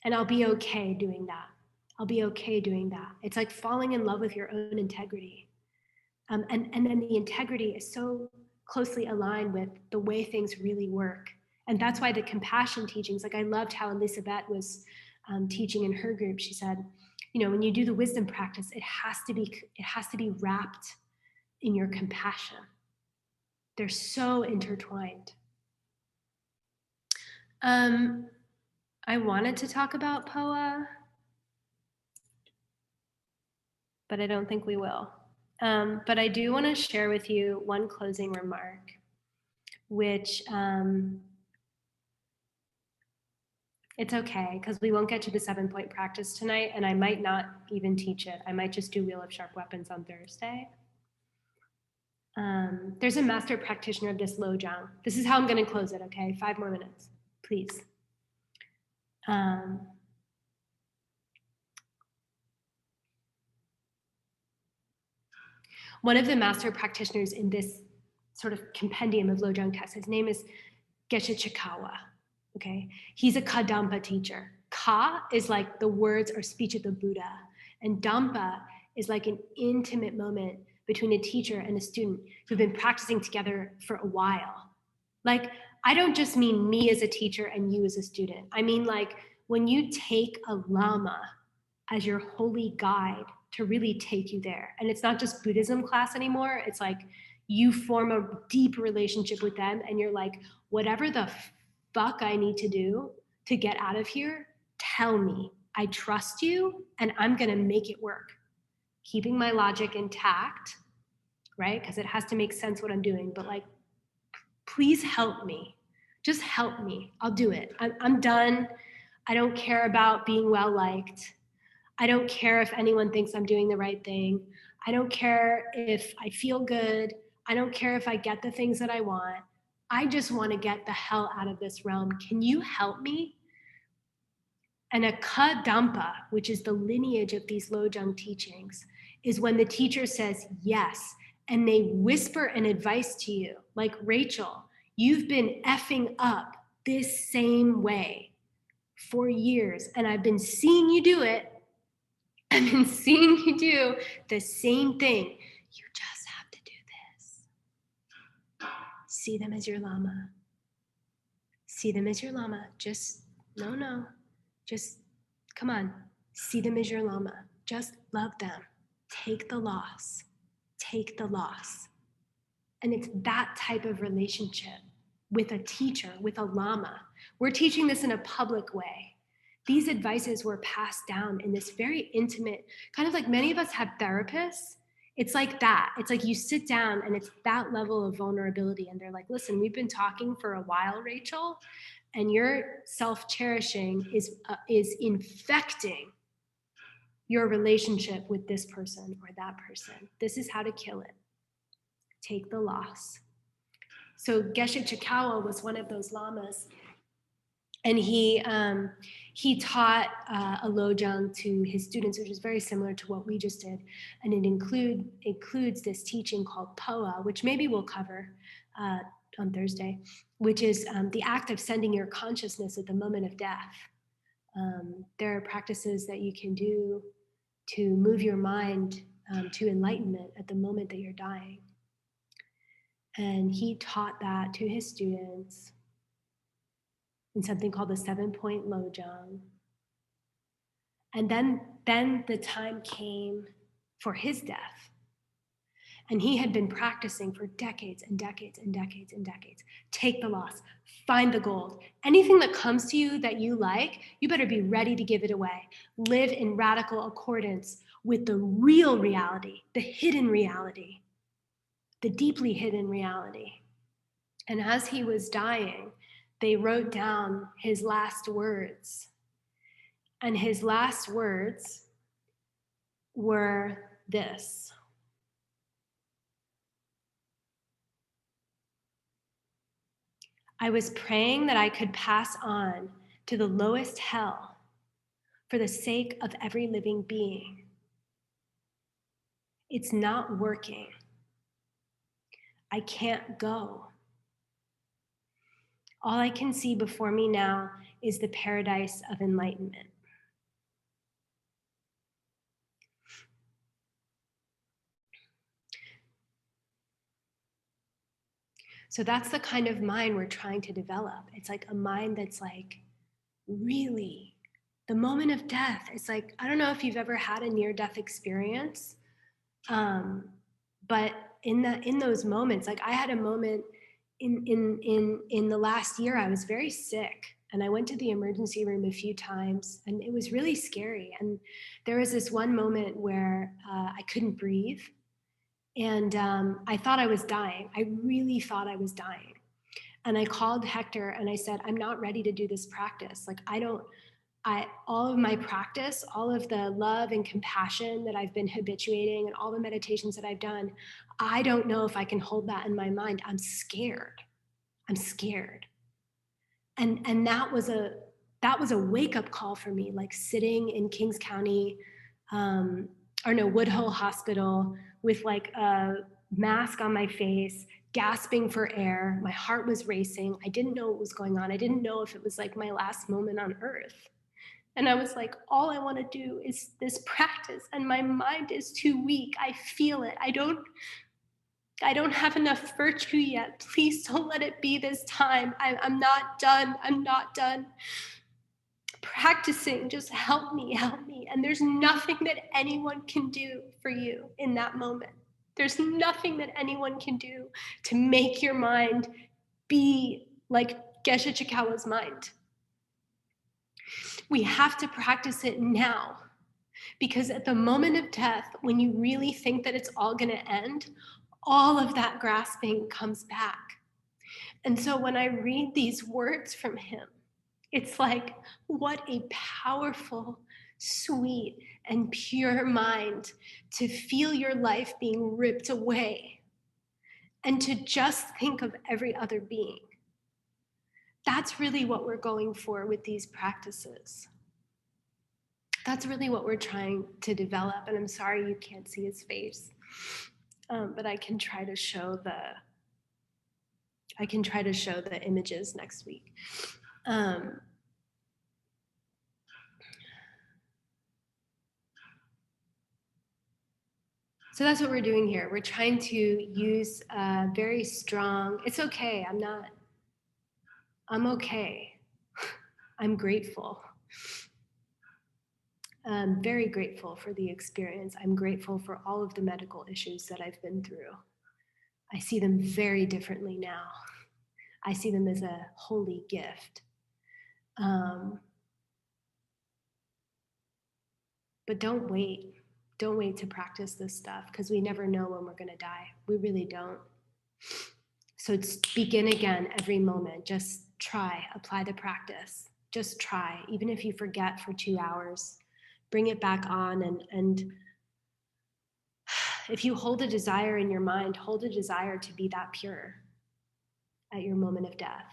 And I'll be okay doing that. I'll be okay doing that. It's like falling in love with your own integrity. And then the integrity is so closely aligned with the way things really work. And that's why the compassion teachings, like I loved how Elisabeth was teaching in her group. She said, you know, when you do the wisdom practice, it has to be wrapped in your compassion. They're so intertwined. I wanted to talk about POA, but I don't think we will. But I do want to share with you one closing remark, which it's okay, because we won't get to the 7-point practice tonight, and I might not even teach it. I might just do Wheel of Sharp Weapons on Thursday. There's a master practitioner of this Lojong. This is how I'm going to close it, okay? 5 more minutes, please. One of the master practitioners in this sort of compendium of Lojong texts, his name is Geshe Chikawa, okay? He's a Kadampa teacher. Ka is like the words or speech of the Buddha, and Dampa is like an intimate moment between a teacher and a student who've been practicing together for a while. Like, I don't just mean me as a teacher and you as a student. I mean, like, when you take a lama as your holy guide to really take you there. And it's not just Buddhism class anymore. It's like you form a deep relationship with them and you're like, whatever the fuck I need to do to get out of here, tell me. I trust you and I'm gonna make it work. Keeping my logic intact, right? Because it has to make sense what I'm doing, but like, please help me. Just help me. I'll do it. I'm done. I don't care about being well liked. I don't care if anyone thinks I'm doing the right thing. I don't care if I feel good. I don't care if I get the things that I want. I just want to get the hell out of this realm. Can you help me? And a Kadampa, which is the lineage of these Lojong teachings, is when the teacher says yes, and they whisper an advice to you, like, Rachel, you've been effing up this same way for years, and I've been seeing you do it. I've been seeing you do the same thing. You just have to do this. See them as your lama. See them as your lama. Just, no. Just, come on. See them as your lama. Just love them. Take the loss. Take the loss. And it's that type of relationship with a teacher, with a lama. We're teaching this in a public way. These advices were passed down in this very intimate, kind of like many of us have therapists. It's like that. It's like you sit down and it's that level of vulnerability. And they're like, listen, we've been talking for a while, Rachel, and your self-cherishing is infecting your relationship with this person or that person. This is how to kill it. Take the loss. So Geshe Chikawa was one of those lamas. And he taught a Lojong to his students, which is very similar to what we just did. And it includes this teaching called POA, which maybe we'll cover on Thursday, which is the act of sending your consciousness at the moment of death. There are practices that you can do to move your mind to enlightenment at the moment that you're dying. And he taught that to his students in something called the 7-point Lojong. And then the time came for his death. And he had been practicing for decades and decades and decades and decades. Take the loss, find the gold. Anything that comes to you that you like, you better be ready to give it away. Live in radical accordance with the real reality, the hidden reality, the deeply hidden reality. And as he was dying, they wrote down his last words. And his last words were this: I was praying that I could pass on to the lowest hell for the sake of every living being. It's not working. I can't go. All I can see before me now is the paradise of enlightenment. So that's the kind of mind we're trying to develop. It's like a mind that's like, really, the moment of death. It's like, I don't know if you've ever had a near-death experience, but in those moments, like I had a moment in the last year, I was very sick, and I went to the emergency room a few times, and it was really scary. And there was this one moment where I couldn't breathe, and I thought I was dying. I really thought I was dying. And I called Hector and I said, I'm not ready to do this practice. Like all of my practice, all of the love and compassion that I've been habituating and all the meditations that I've done, I don't know if I can hold that in my mind. I'm scared. I'm scared. And that was a wake-up call for me, like sitting in Kings County, Woodhull Hospital with like a mask on my face, gasping for air. My heart was racing. I didn't know what was going on. I didn't know if it was like my last moment on earth. And I was like, all I want to do is this practice, and my mind is too weak. I feel it. I don't have enough virtue yet. Please don't let it be this time. I'm not done. I'm not done practicing. Just help me, help me. And there's nothing that anyone can do for you in that moment. There's nothing that anyone can do to make your mind be like Geshe Chikawa's mind. We have to practice it now, because at the moment of death, when you really think that it's all going to end, all of that grasping comes back. And so when I read these words from him, it's like, what a powerful, sweet, and pure mind to feel your life being ripped away and to just think of every other being. That's really what we're going for with these practices. That's really what we're trying to develop. And I'm sorry you can't see his face, but I can try to show the images next week. So that's what we're doing here. We're trying to use very strong, it's okay, I'm okay. I'm grateful. I'm very grateful for the experience. I'm grateful for all of the medical issues that I've been through. I see them very differently now. I see them as a holy gift. But don't wait. Don't wait to practice this stuff, because we never know when we're going to die. We really don't. So it's begin again every moment. Just try, apply the practice. Just try, even if you forget for 2 hours, bring it back on. And if you hold a desire in your mind, hold a desire to be that pure at your moment of death.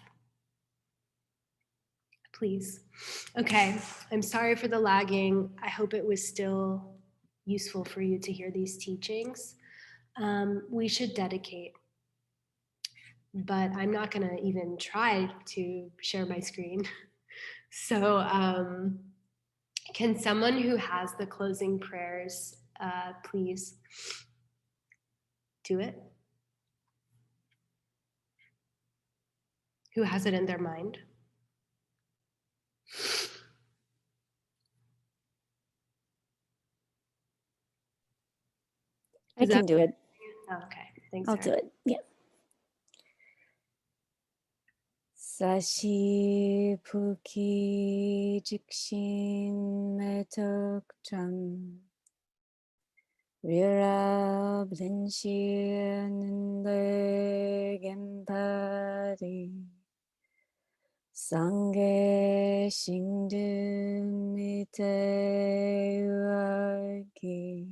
Please. Okay, I'm sorry for the lagging. I hope it was still useful for you to hear these teachings. We should dedicate, but I'm not going to even try to share my screen. So can someone who has the closing prayers please do it? Who has it in their mind?
I can do it.
Oh, okay, thanks.
I'll do it. Yeah. Sashi puki jiksin metok chan Virabdinshyanande Gempari Sange Shingdunite Uarki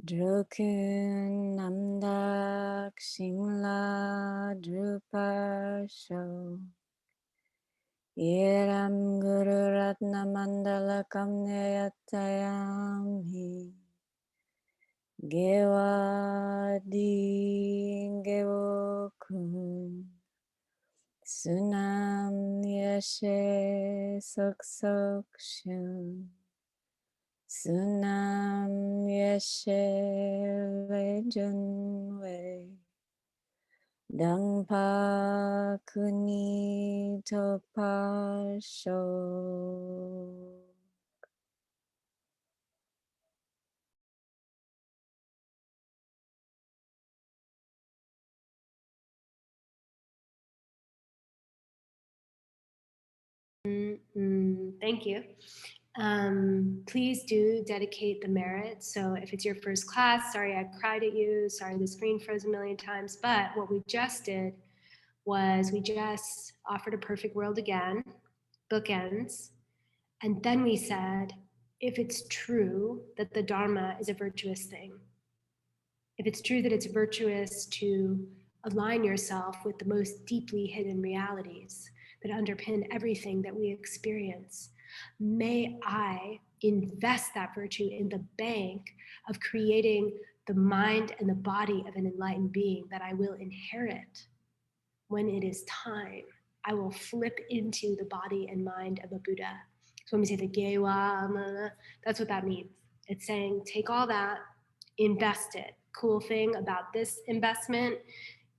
Drukun Namdak Shingla Drupasho Yeram Guru Ratna Mandala Kamneyatayami Gewadi Gewokun Sunam Yashe Sokshun Sunam Yashe Lejunwe Dangpa Kuni Topasho.
Thank you. Please do dedicate the merit. So if it's your first class, sorry I cried at you, sorry the screen froze a million times, but what we just did was we just offered a perfect world again, bookends, and then we said, if it's true that the Dharma is a virtuous thing, if it's true that it's virtuous to align yourself with the most deeply hidden realities that underpin everything that we experience, may I invest that virtue in the bank of creating the mind and the body of an enlightened being that I will inherit when it is time. I will flip into the body and mind of a Buddha. So when we say the Gewa, that's what that means. It's saying, take all that, invest it. Cool thing about this investment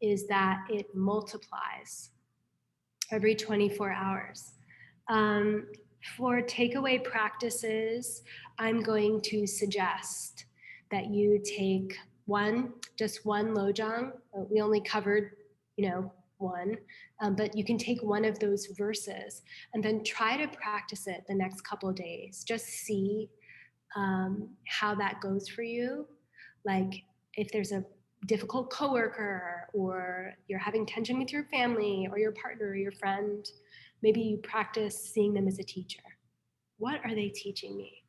is that it multiplies every 24 hours. For takeaway practices, I'm going to suggest that you take just one lojong. We only covered, one, but you can take one of those verses and then try to practice it the next couple of days. Just see how that goes for you. Like if there's a difficult coworker or you're having tension with your family or your partner or your friend, maybe you practice seeing them as a teacher. What are they teaching me?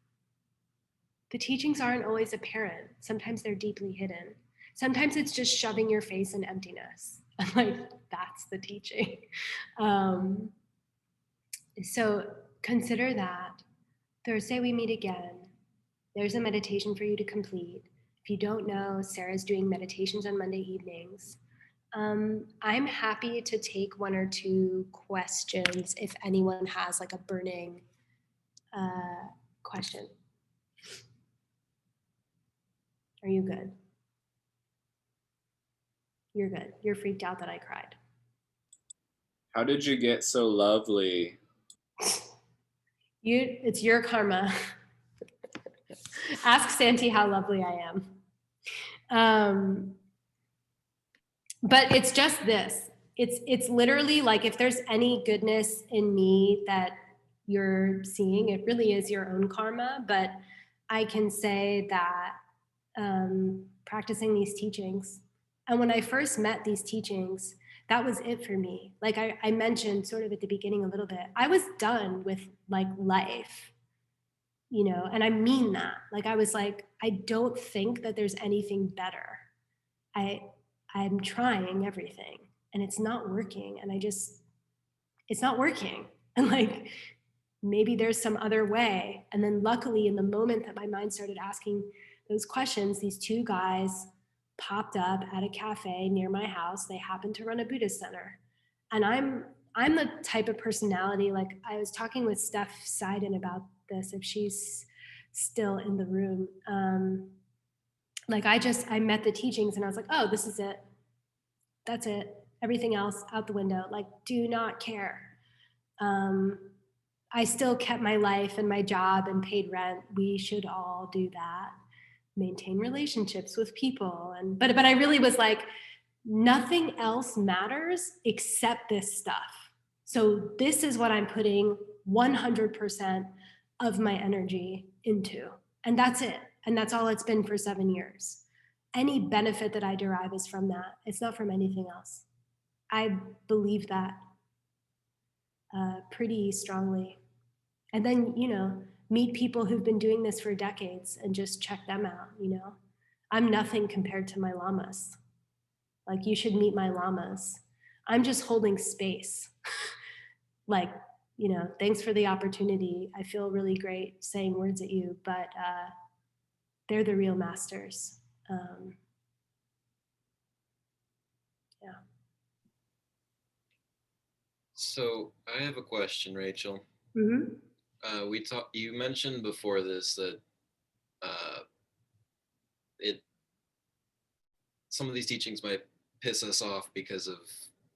The teachings aren't always apparent. Sometimes they're deeply hidden. Sometimes it's just shoving your face in emptiness. Like, that's the teaching. So consider that. Thursday we meet again. There's a meditation for you to complete. If you don't know, Sarah's doing meditations on Monday evenings. I'm happy to take one or two questions if anyone has like a burning question. Are you good? You're good. You're freaked out that I cried.
How did you get so lovely?
It's your karma. Ask Santi how lovely I am. But it's just this. It's literally like if there's any goodness in me that you're seeing, it really is your own karma. But I can say that practicing these teachings, and when I first met these teachings, that was it for me. Like I mentioned sort of at the beginning a little bit, I was done with like life, and I mean that. Like I was like, I don't think that there's anything better. I'm trying everything and it's not working. And it's not working. And like, maybe there's some other way. And then luckily in the moment that my mind started asking those questions, these two guys popped up at a cafe near my house. They happened to run a Buddhist center. And I'm the type of personality, like I was talking with Steph Seiden about this, if she's still in the room. Like I met the teachings and I was like, oh, this is it. That's it. Everything else out the window. Like, do not care. I still kept my life and my job and paid rent. We should all do that. Maintain relationships with people. But I really was like, nothing else matters except this stuff. So this is what I'm putting 100% of my energy into. And that's it. And that's all it's been for 7 years. Any benefit that I derive is from that. It's not from anything else. I believe that pretty strongly. And then, you know, meet people who've been doing this for decades and just check them out, you know. I'm nothing compared to my lamas. Like, you should meet my lamas. I'm just holding space. Like, you know, thanks for the opportunity. I feel really great saying words at you, but they're the real masters. Yeah.
So I have a question, Rachel.
Mm-hmm.
You mentioned before this that some of these teachings might piss us off because of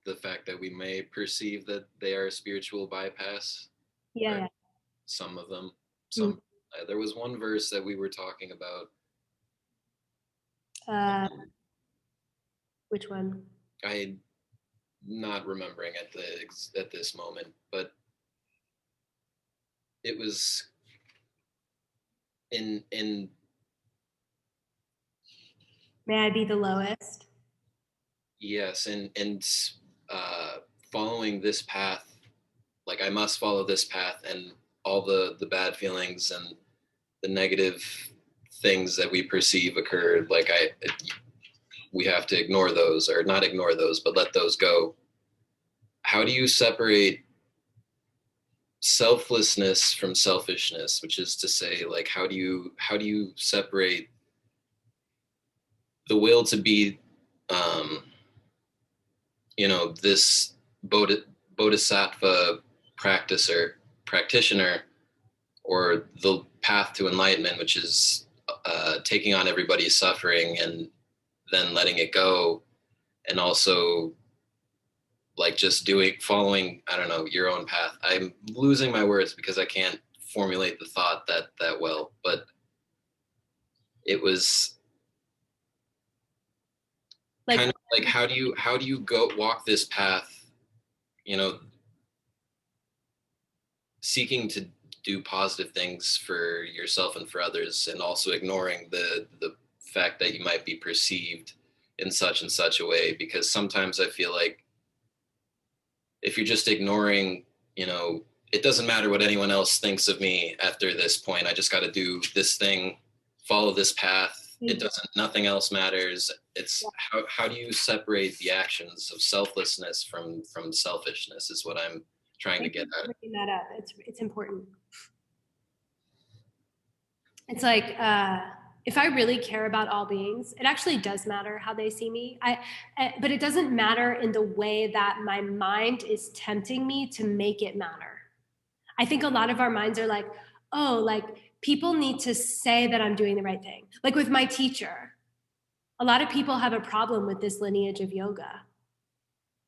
the fact that we may perceive that they are a spiritual bypass.
Yeah.
Right? Some of them. Some. There was one verse that we were talking about.
Which one?
I'm not remembering at this moment, but it was in
May I be the lowest?
Yes, and following this path, like I must follow this path, and all the bad feelings and the negative things that we perceive occurred, like we have to ignore those, or not ignore those, but let those go. How do you separate selflessness from selfishness? Which is to say, like, how do you separate the will to be you know, this bodhisattva practitioner, or the path to enlightenment, which is taking on everybody's suffering and then letting it go, and also like just following, I don't know, your own path. I'm losing my words because I can't formulate the thought that well, but it was like, kind of like, how do you go walk this path, you know, seeking to do positive things for yourself and for others, and also ignoring the fact that you might be perceived in such and such a way? Because sometimes I feel like if you're just ignoring, you know, it doesn't matter what anyone else thinks of me after this point, I just got to do this thing, follow this path. It doesn't, nothing else matters. It's how do you separate the actions of selflessness from selfishness is what I'm trying to get at.
Bringing that up, it's important. It's like, if I really care about all beings, it actually does matter how they see me. But it doesn't matter in the way that my mind is tempting me to make it matter. I think a lot of our minds are like, oh, like people need to say that I'm doing the right thing. Like with my teacher, a lot of people have a problem with this lineage of yoga,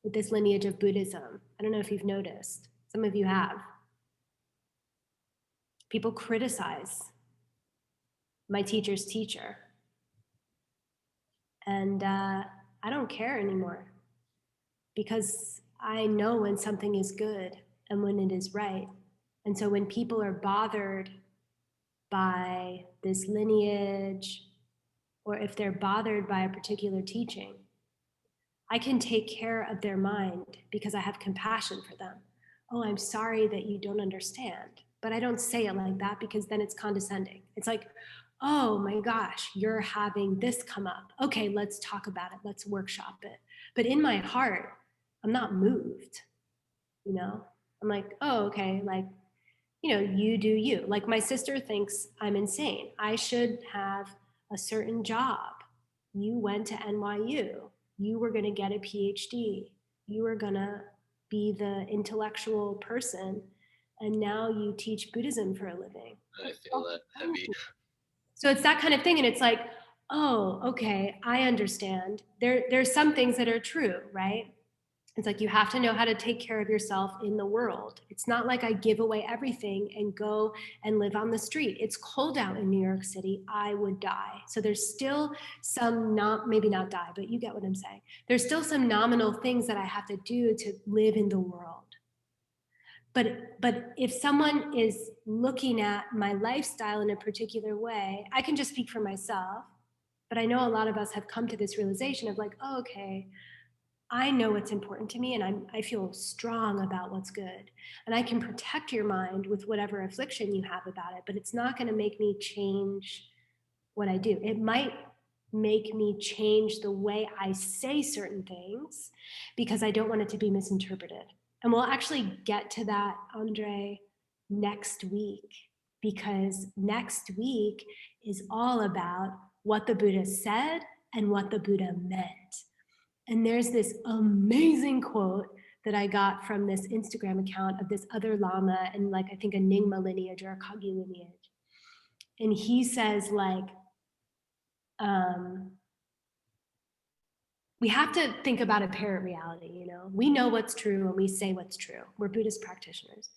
with this lineage of Buddhism. I don't know if you've noticed. Some of you have. People criticize my teacher's teacher. And I don't care anymore, because I know when something is good and when it is right. And so when people are bothered by this lineage, or if they're bothered by a particular teaching, I can take care of their mind because I have compassion for them. Oh, I'm sorry that you don't understand. But I don't say it like that, because then it's condescending. It's like, oh my gosh, you're having this come up. Okay, let's talk about it. Let's workshop it. But in my heart, I'm not moved, you know? I'm like, oh, okay, like, you know, you do you. Like my sister thinks I'm insane. I should have a certain job. You went to NYU. You were gonna get a PhD. You were gonna be the intellectual person, and now you teach Buddhism for a living.
I feel that heavy.
So it's that kind of thing, and it's like, oh, okay, I understand. There's some things that are true, right? It's like you have to know how to take care of yourself in the world. It's not like I give away everything and go and live on the street. It's cold out in New York City. I would die. So there's still some, maybe not die, but you get what I'm saying. There's still some nominal things that I have to do to live in the world. But if someone is looking at my lifestyle in a particular way, I can just speak for myself, but I know a lot of us have come to this realization of like, oh, okay, I know what's important to me and I feel strong about what's good. And I can protect your mind with whatever affliction you have about it, but it's not going to make me change what I do. It might make me change the way I say certain things because I don't want it to be misinterpreted. And we'll actually get to that, Andre, next week, because next week is all about what the Buddha said and what the Buddha meant. And there's this amazing quote that I got from this Instagram account of this other Lama and like, I think a Nyingma lineage or a Kagyu lineage. And he says like, we have to think about apparent reality, you know? We know what's true and we say what's true. We're Buddhist practitioners.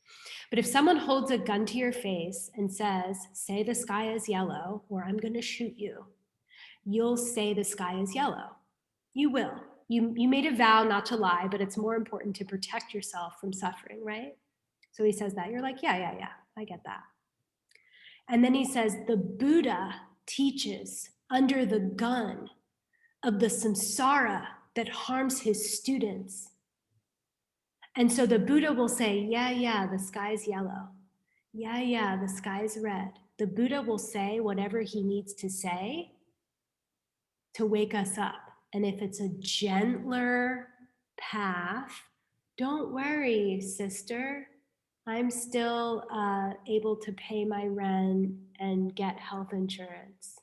But if someone holds a gun to your face and says, say the sky is yellow or I'm gonna shoot you, you'll say the sky is yellow. You will. You made a vow not to lie, but it's more important to protect yourself from suffering, right? So he says that. You're like, yeah, I get that. And then he says, the Buddha teaches under the gun of the samsara that harms his students. And so the Buddha will say, yeah, the sky's yellow. Yeah, the sky's red. The Buddha will say whatever he needs to say to wake us up. And if it's a gentler path, don't worry, sister. I'm still able to pay my rent and get health insurance.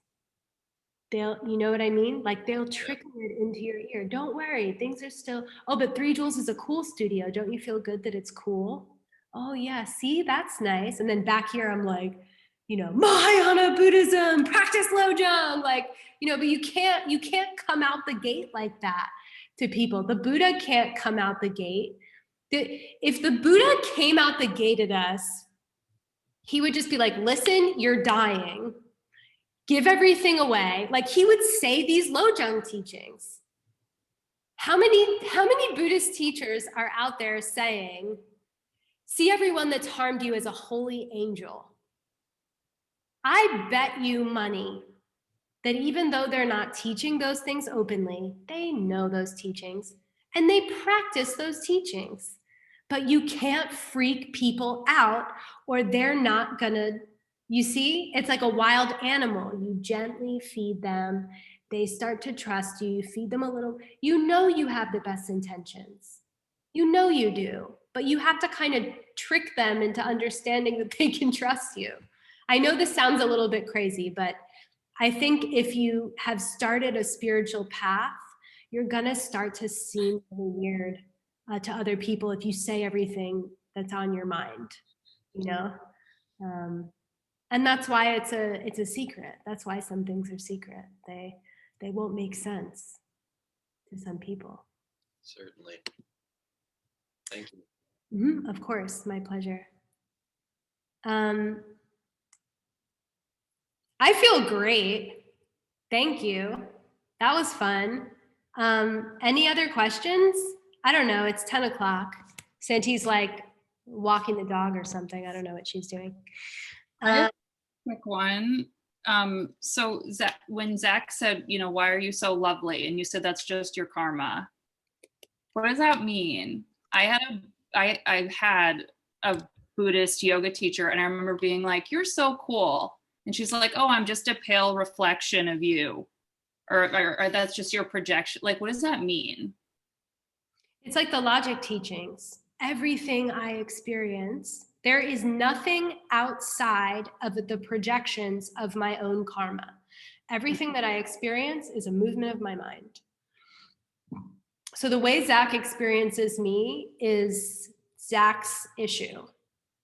You know what I mean? Like they'll trickle it into your ear. Don't worry, things are still, oh, but 3 Joules is a cool studio. Don't you feel good that it's cool? Oh yeah, see, that's nice. And then back here, I'm like, you know, Mahayana Buddhism, practice Lojong, like, you know, but you can't come out the gate like that to people. The Buddha can't come out the gate. If the Buddha came out the gate at us, he would just be like, listen, you're dying. Give everything away. Like he would say these Lojong teachings. How many Buddhist teachers are out there saying, see everyone that's harmed you as a holy angel? I bet you money that even though they're not teaching those things openly, they know those teachings and they practice those teachings. But you can't freak people out or they're not gonna, you see, it's like a wild animal. You gently feed them. They start to trust you. You feed them a little. You know you have the best intentions. You know you do. But you have to kind of trick them into understanding that they can trust you. I know this sounds a little bit crazy, but I think if you have started a spiritual path, you're gonna start to seem really weird to other people if you say everything that's on your mind, you know? And that's why it's a secret. That's why some things are secret. They won't make sense to some people.
Certainly. Thank you.
Of course, my pleasure. I feel great. Thank you. That was fun. Any other questions? I don't know. It's 10 o'clock. Santi's like walking the dog or something. I don't know what she's doing.
Quick one. So Zach, when Zach said, you know, why are you so lovely? And you said that's just your karma. What does that mean? I've had a Buddhist yoga teacher and I remember being like, you're so cool. And she's like, oh, I'm just a pale reflection of you. Or that's just your projection. Like, what does that mean?
It's like the logic teachings. Everything I experience, there is nothing outside of the projections of my own karma. Everything that I experience is a movement of my mind. So the way Zach experiences me is Zach's issue.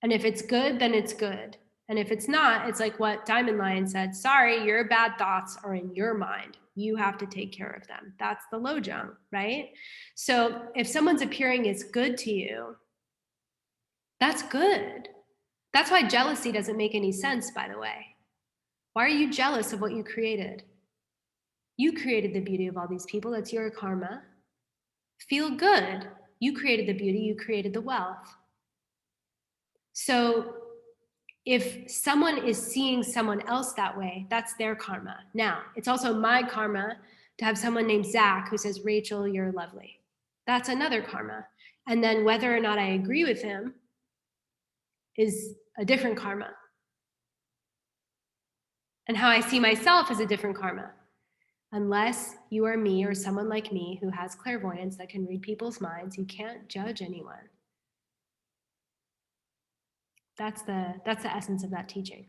And if it's good, then it's good. And if it's not, it's like what Diamond Lion said, sorry, your bad thoughts are in your mind. You have to take care of them. That's the Lojong, right? So if someone's appearing as good to you, that's good. That's why jealousy doesn't make any sense, by the way. Why are you jealous of what you created? You created the beauty of all these people. That's your karma. Feel good. You created the beauty. You created the wealth. So if someone is seeing someone else that way, that's their karma. Now, it's also my karma to have someone named Zach who says, Rachel, you're lovely. That's another karma. And then whether or not I agree with him is a different karma. And how I see myself is a different karma. Unless you are me or someone like me who has clairvoyance that can read people's minds, you can't judge anyone. That's the essence of that teaching.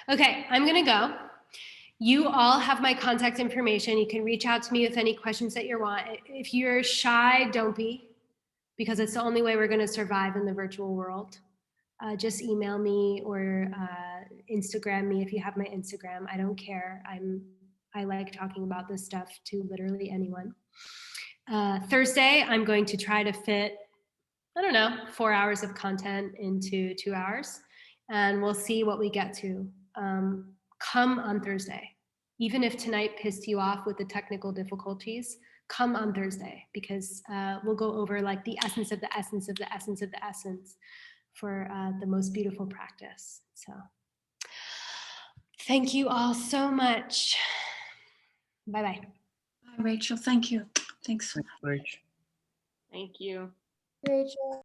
Okay, I'm gonna go. You all have my contact information. You can reach out to me with any questions that you want. If you're shy, don't be, because it's the only way we're gonna survive in the virtual world. Just email me or Instagram me if you have my Instagram. I don't care. I like talking about this stuff to literally anyone. Thursday, I'm going to try to fit, 4 hours of content into 2 hours, and we'll see what we get to. Come on Thursday. Even if tonight pissed you off with the technical difficulties, come on Thursday, because we'll go over like the essence of the essence of the essence of the essence for the most beautiful practice. So thank you all so much. Bye-bye.
Bye, Rachel. Thank you. Thanks.
Rachel.
Thank you.
Rachel.